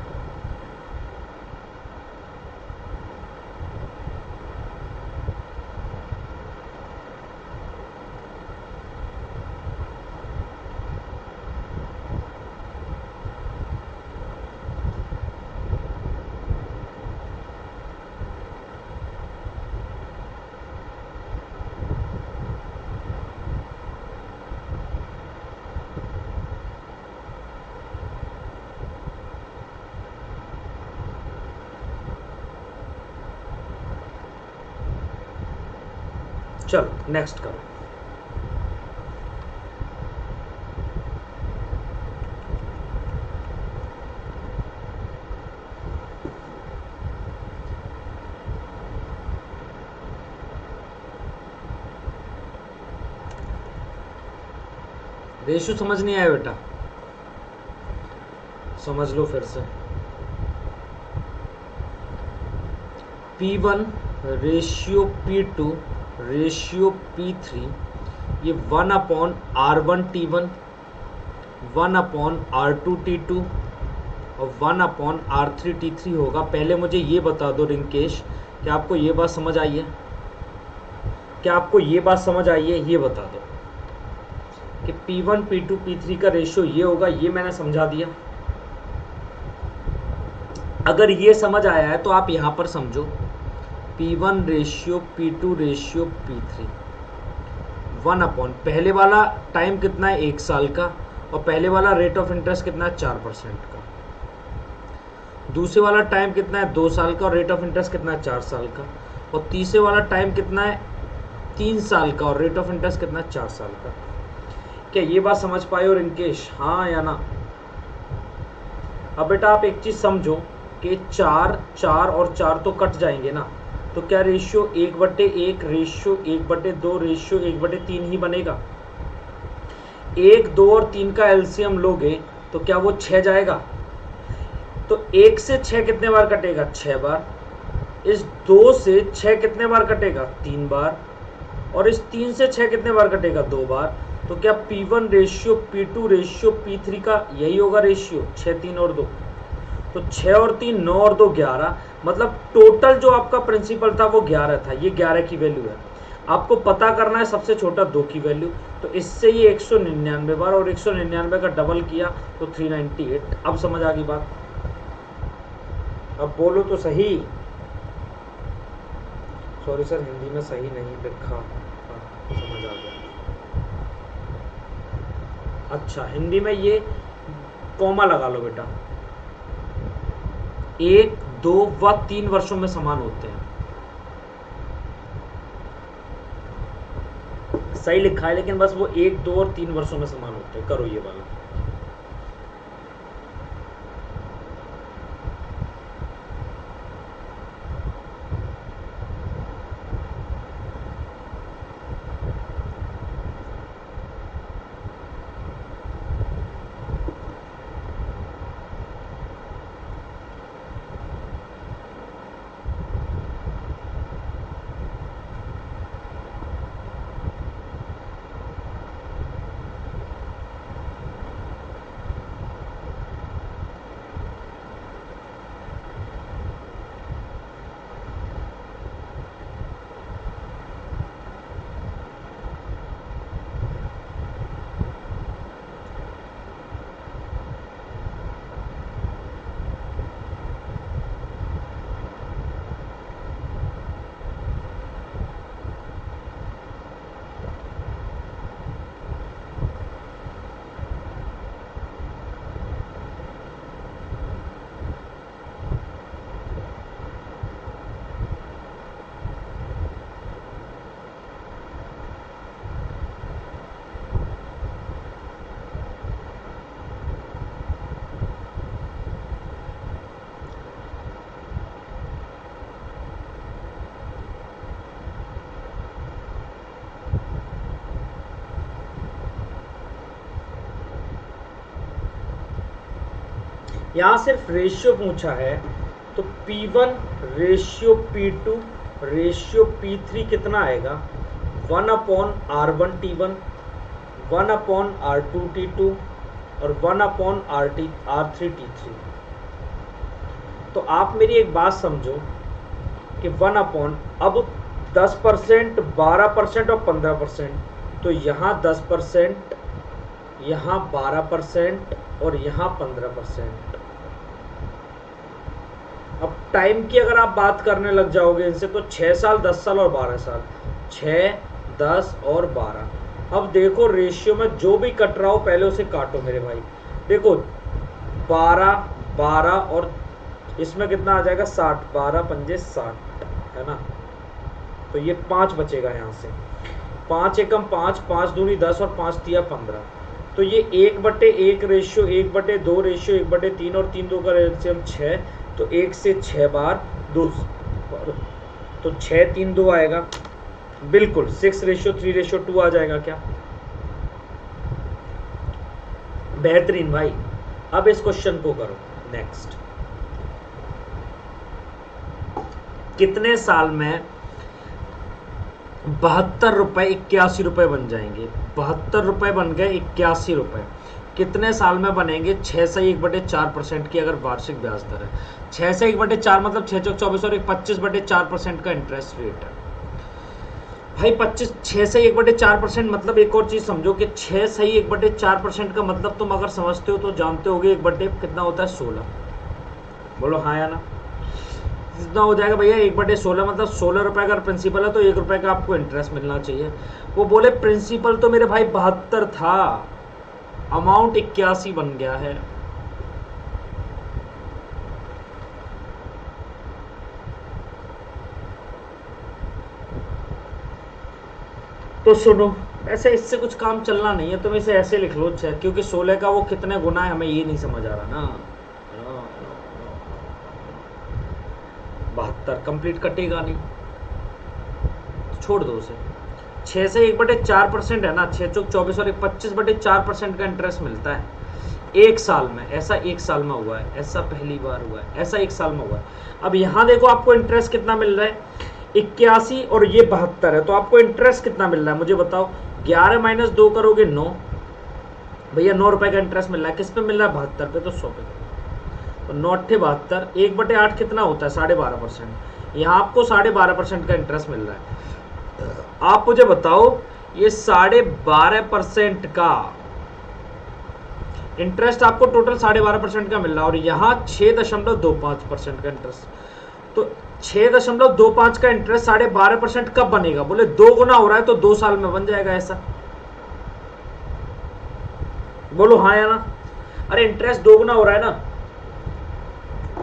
चलो नेक्स्ट करो। रेशो समझ नहीं आया बेटा? समझ लो फिर से। P1 ratio P2 ratio P3, ये 1/R1T1 1/R2T2 और 1/R3T3 होगा। पहले मुझे ये बता दो रिंकेश, क्या आपको ये बात समझ आई है? क्या आपको ये बात समझ आई है? ये बता दो कि P1 P2 P3 का रेशियो ये होगा, ये मैंने समझा दिया। अगर ये समझ आया है तो आप यहाँ पर समझो P1 ratio P2 ratio P3 पहले वाला टाइम कितना है 1 साल का, और पहले वाला रेट ऑफ इंटरेस्ट कितना है 4% का। दूसरे वाला टाइम कितना है 2 साल का और रेट ऑफ इंटरेस्ट कितना है 4 साल का। और तीसरे वाला टाइम कितना है 3 साल का और रेट ऑफ इंटरेस्ट कितना है 4 साल का। क्या ये बात समझ पाए हो रिंकेश, हाँ या ना? अब बेटा आप एक चीज़ समझो कि 4 और 4 तो कट जाएंगे ना, तो क्या रेशियो 1/1 रेशियो 1/2 रेशियो 1/3 ही बनेगा। 1, 2 और 3 का एलसीएम लोगे तो क्या वो 6 जाएगा? तो 1 से 6 कितने बार कटेगा? 6 बार। इस 2 से 6 कितने बार कटेगा? 3 बार। और इस 3 से 6 कितने बार कटेगा? 2 बार। तो क्या P1 ratio P2 ratio P3 का यही होगा रेशियो 6, 3 और 2? तो 6 और 3 9 और 2 11, मतलब टोटल जो आपका प्रिंसिपल था वो 11 था। ये 11 की वैल्यू है। आपको पता करना है सबसे छोटा 2 की वैल्यू। तो इससे ये 199 बार, और 199 का डबल किया तो 398। अब समझ आ गई बात? अब बोलो तो सही। सॉरी सर, हिंदी में सही नहीं लिखा। समझ आ गया। अच्छा, हिंदी में ये कॉमा लगा लो बेटा। 1, 2 व 3 वर्षों में समान होते हैं। सही लिखा है, लेकिन बस वो 1, 2 और 3 वर्षों में समान होते हैं। करो ये वाला। यहाँ सिर्फ रेशियो पूछा है, तो P1 ratio P2 ratio P3 कितना आएगा? 1/R1T1, 1/R2T2 और 1/R3T3। तो आप मेरी एक बात समझो कि 1 अब 10%, 12% और 15%, तो यहाँ 10%, यहाँ 12% और यहाँ 15%। अब टाइम की अगर आप बात करने लग जाओगे इनसे, तो 6 साल, 10 साल और 12 साल। 6, 10 और 12। अब देखो रेशियो में जो भी कट रहा हो पहले उसे काटो मेरे भाई। देखो 12, 12 और इसमें कितना आ जाएगा? 60। 12 पंजे 60 है ना। तो ये 5 बचेगा यहाँ से। 5 एकम 5, 5 दूनी 10 और 5 तिया 15। तो ये 1/1 रेशियो 1/2 रेशियो 1/3 और 3 2 का रेशियो 6। तो 1 से 6 बार 2, तो 6 3 2 आएगा। बिल्कुल 6:3:2 आ जाएगा क्या? बेहतरीन भाई। अब इस क्वेश्चन को करो नेक्स्ट। कितने साल में 72 रुपए 81 रुपए बन जाएंगे? 72 रुपए बन गए 81 रुपए। कितने साल में बनेंगे 6 से 1/4% की अगर वार्षिक ब्याज दर है। 6 से 1/4 मतलब 6 चौक 24 और 25/4% का इंटरेस्ट रेट है भाई। 6 से 1/4% मतलब एक और चीज समझो कि 6 से 1/4% का मतलब तुम अगर समझते हो तो जानते होगे 1 बटे कितना होता है 16। बोलो हाँ या ना। कितना हो जाएगा भैया 1/16 मतलब 16 रुपए अगर प्रिंसिपल है तो 1 रुपए का आपको इंटरेस्ट मिलना चाहिए। वो बोले प्रिंसिपल तो मेरे भाई 72 था, अमाउंट 81 बन गया है। तो सुनो, ऐसे इससे कुछ काम चलना नहीं है, तुम इसे ऐसे लिख लो, क्योंकि 16 का वो कितने गुना है हमें ये नहीं समझ आ रहा ना। 72 कंप्लीट कटेगा नहीं, छोड़ दो उसे। 6 से 1/4% है ना, 6 चौक 24 और 25/4% का इंटरेस्ट मिलता है एक साल में। ऐसा एक साल में हुआ है, ऐसा पहली बार हुआ है, ऐसा एक साल में हुआ है। अब यहाँ देखो आपको इंटरेस्ट कितना मिल रहा है 81 और ये 72 है, तो आपको इंटरेस्ट कितना मिल रहा है मुझे बताओ। 11 - 2 करोगे 9 भैया, 9 रुपए का इंटरेस्ट मिल रहा है। किस पे मिल रहा है 72 पे, तो 100 पे। तो 9 × 72 1/8 कितना होता है 12.5%। यहाँ आपको 12.5% का इंटरेस्ट मिल रहा है। आप मुझे बताओ ये 12.5% का इंटरेस्ट आपको टोटल 12.5% का मिल रहा है और यहाँ 6.25% का इंटरेस्ट। तो 6.25 का इंटरेस्ट 12.5% कब बनेगा? बोले 2 गुना हो रहा है तो 2 साल में बन जाएगा ऐसा। बोलो हाँ या ना। अरे इंटरेस्ट 2 गुना हो रहा है ना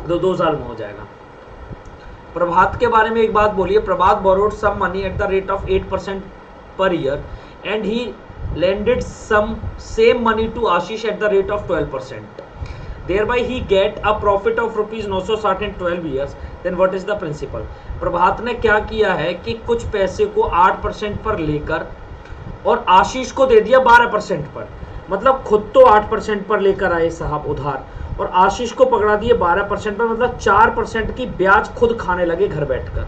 तो 2 साल में हो जाएगा। प्रभात के बारे में एक बात बोलिए। प्रभात borrowed some money at the rate of 8% per year and he lended some same money to Ashish at the rate of 12%. Thereby he get a profit of rupees 960 in 12 years. Then what is the principal? प्रभात ने क्या किया है कि कुछ पैसे को 8% पर लेकर और आशीष को दे दिया 12% पर। मतलब खुद तो 8% पर लेकर आए साहब उधार और आशीष को पकड़ा दिए 12% पर, मतलब 4% की ब्याज खुद खाने लगे घर बैठकर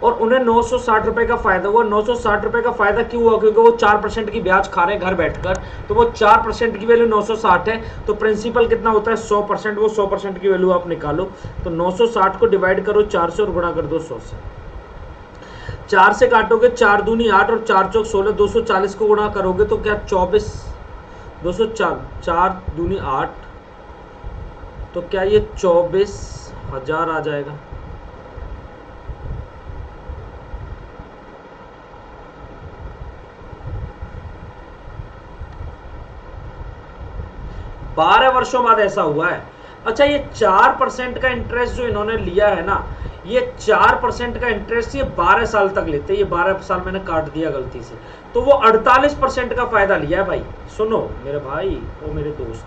और उन्हें 960 रुपए का फायदा हुआ। 960 रुपए का फायदा क्यों हुआ? क्योंकि वो 4% की ब्याज खा रहे हैं घर बैठकर, तो वो 4% की वैल्यू 960 है। तो प्रिंसिपल कितना होता है 100%, वो 100% की वैल्यू आप निकालो। तो 960 को डिवाइड करो 4 से और गुणा कर दो 100 से। 4 से काटोगे 4 दूनी 8 और 4 चौक 16। 240 को गुणा करोगे तो क्या 24, 4 दूनी 8, तो क्या ये 24,000 आ जाएगा? बारह वर्षों बाद ऐसा हुआ है। अच्छा ये 4% का इंटरेस्ट जो इन्होंने लिया है ना, ये 4% का इंटरेस्ट ये 12 साल तक लेते हैं। ये 12 साल मैंने काट दिया गलती से, तो वो 48% का फायदा लिया है भाई। सुनो मेरे भाई और मेरे दोस्त,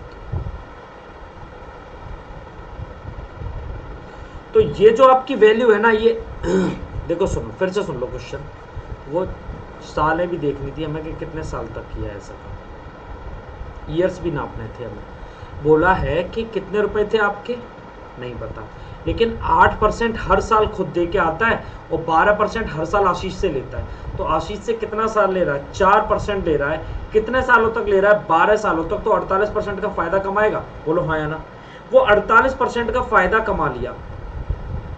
तो ये जो आपकी वैल्यू है ना ये देखो सुनो फिर से सुन लो क्वेश्चन। वो सालें भी देखनी थी हमें कि कितने साल तक किया है ऐसा काम, ईयर्स भी नापने थे हमें। बोला है कि कितने रुपए थे आपके नहीं पता, लेकिन 8% हर साल खुद दे के आता है और 12% हर साल आशीष से लेता है। तो आशीष से कितना साल ले रहा है? 4% ले रहा है। कितने सालों तक ले रहा है? 12 सालों तक। तो 48% का फायदा कमाएगा। बोलो हाँ या ना। वो 48% का फायदा कमा लिया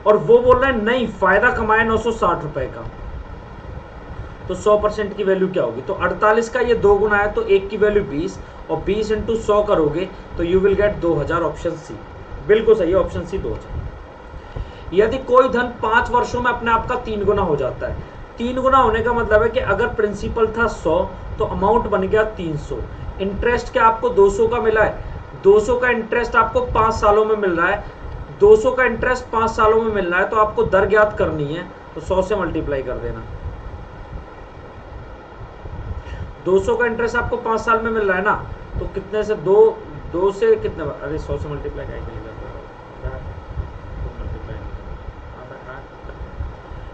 और वो बोल रहा है नहीं फायदा कमाया 960 रुपए का, तो 100% की वैल्यू क्या होगी? तो 48 का ये 2 गुना है तो 1 की वैल्यू 20 और 20 × 100 करोगे तो you will get 2000। Option C बिल्कुल सही है, ऑप्शन सी 2000। यदि कोई धन 5 वर्षों में अपने आप का 3 गुना हो जाता है। 3 गुना होने का मतलब है कि अगर प्रिंसिपल था 100 तो अमाउंट बन गया 300। इंटरेस्ट क्या आपको 200 का मिला है? 200 का इंटरेस्ट आपको 5 सालों में मिल रहा है। 200 का इंटरेस्ट 5 सालों में मिल रहा है तो आपको दर ज्ञात करनी है, तो 100 से मल्टीप्लाई कर देना। 200 का इंटरेस्ट आपको 5 साल में मिल रहा है ना, तो कितने से 2 से कितने, अरे 100 से मल्टीप्लाई क्या करेगा?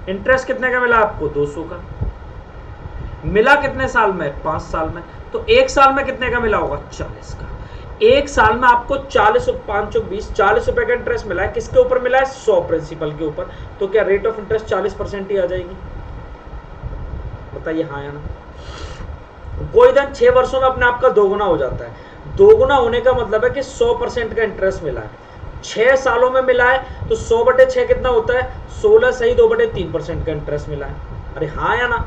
इंटरेस्ट कितने का मिला आपको? 200 का। मिला कितने साल में? 5 साल में। तो 1 साल में कितने का मिला होगा? 40 का। 1 साल में आपको 40, 5 × 20, 40 रुपए का इंटरेस्ट मिला है। किसके ऊपर मिला है? 100 प्रिंसिपल के ऊपर। तो क्या रेट ऑफ इंटरेस्ट 40% ही आ जाएगी? बताइए हाँ या ना। कोई धन 6 वर्षों में अपने आप का 2 गुना हो जाता है। दोगुना होने का मतलब है कि 100% का इंटरेस्ट मिला है, 6 सालों में मिला है तो 100/6 कितना होता है, 16 सही 2/3% का इंटरेस्ट मिला है। अरे हाँ या ना,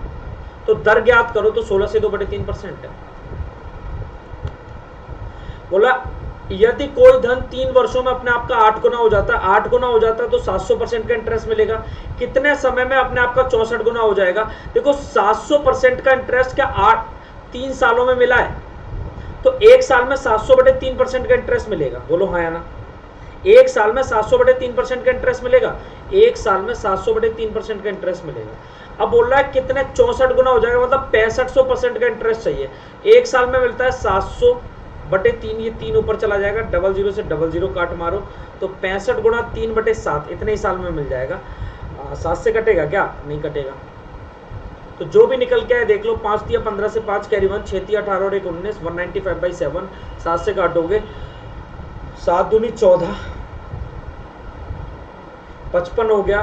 तो दर ज्ञात करो तो 16 से 2/3% है। बोला यदि कोई धन 3 वर्षों में अपने आप का 8 गुना हो जाता है, 8 गुना हो जाता है तो 700% का इंटरेस्ट मिलेगा। कितने समय में अपने आप का 64 गुना हो जाएगा? देखो 700% का इंटरेस्ट क्या 3 सालों में मिला है, तो एक साल में 700/3% का इंटरेस्ट मिलेगा। बोलो हाँ या ना, एक साल में 700/3% का इंटरेस्ट मिलेगा, एक साल में 700/3% का इंटरेस्ट मिलेगा। अब बोल रहा है कितने 64 गुना हो जाएगा, मतलब 6500% का इंटरेस्ट चाहिए। एक साल में मिलता है 700/3, ये 3 ऊपर चला जाएगा, 00 से 00 काट मारो तो 65 गुना 3/7 इतने ही साल में मिल जाएगा। 7 से कटेगा क्या? नहीं कटेगा। तो जो भी निकल के आए देख लो, 5 तिया 15 से 5 कैरी 1, 6 तिया 18 और 1 19, 195/7, 7 से काटोगे 7 दूनी 14, 55 हो गया,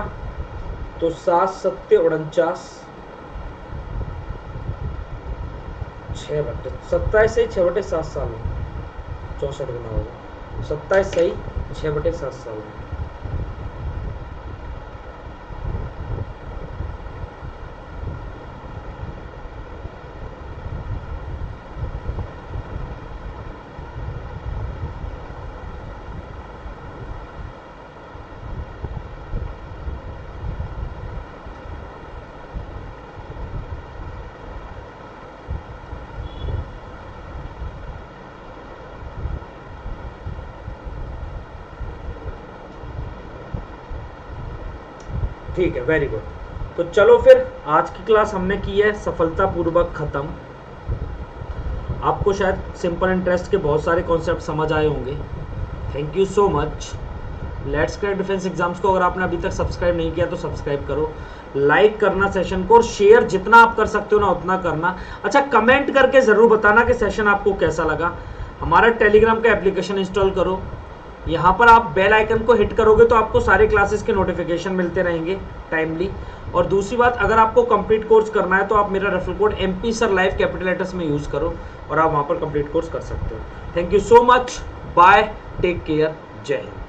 तो 7 7 49, 27 सही 6/7 साल में 64 गुना होगा, 27 सही 6/7 साल में। ठीक है, वेरी गुड। तो चलो फिर आज की क्लास हमने की है सफलतापूर्वक खत्म। आपको शायद सिंपल इंटरेस्ट के बहुत सारे कॉन्सेप्ट समझ आए होंगे। Thank you so much. Let's crack defence exams को अगर आपने अभी तक सब्सक्राइब नहीं किया तो सब्सक्राइब करो, लाइक करना सेशन को, और शेयर जितना आप कर सकते हो ना उतना करना। अच्छा, कमेंट करके ज़रूर बताना कि सेशन आपको कैसा लगा। हमारा टेलीग्राम का एप्लीकेशन इंस्टॉल करो, यहाँ पर आप बेल आइकन को हिट करोगे तो आपको सारे क्लासेस के नोटिफिकेशन मिलते रहेंगे टाइमली। और दूसरी बात, अगर आपको कंप्लीट कोर्स करना है तो आप मेरा referral code MP sir live capital letters में यूज़ करो और आप वहाँ पर कंप्लीट कोर्स कर सकते हो। Thank you so much, bye, take care, जय हिंद।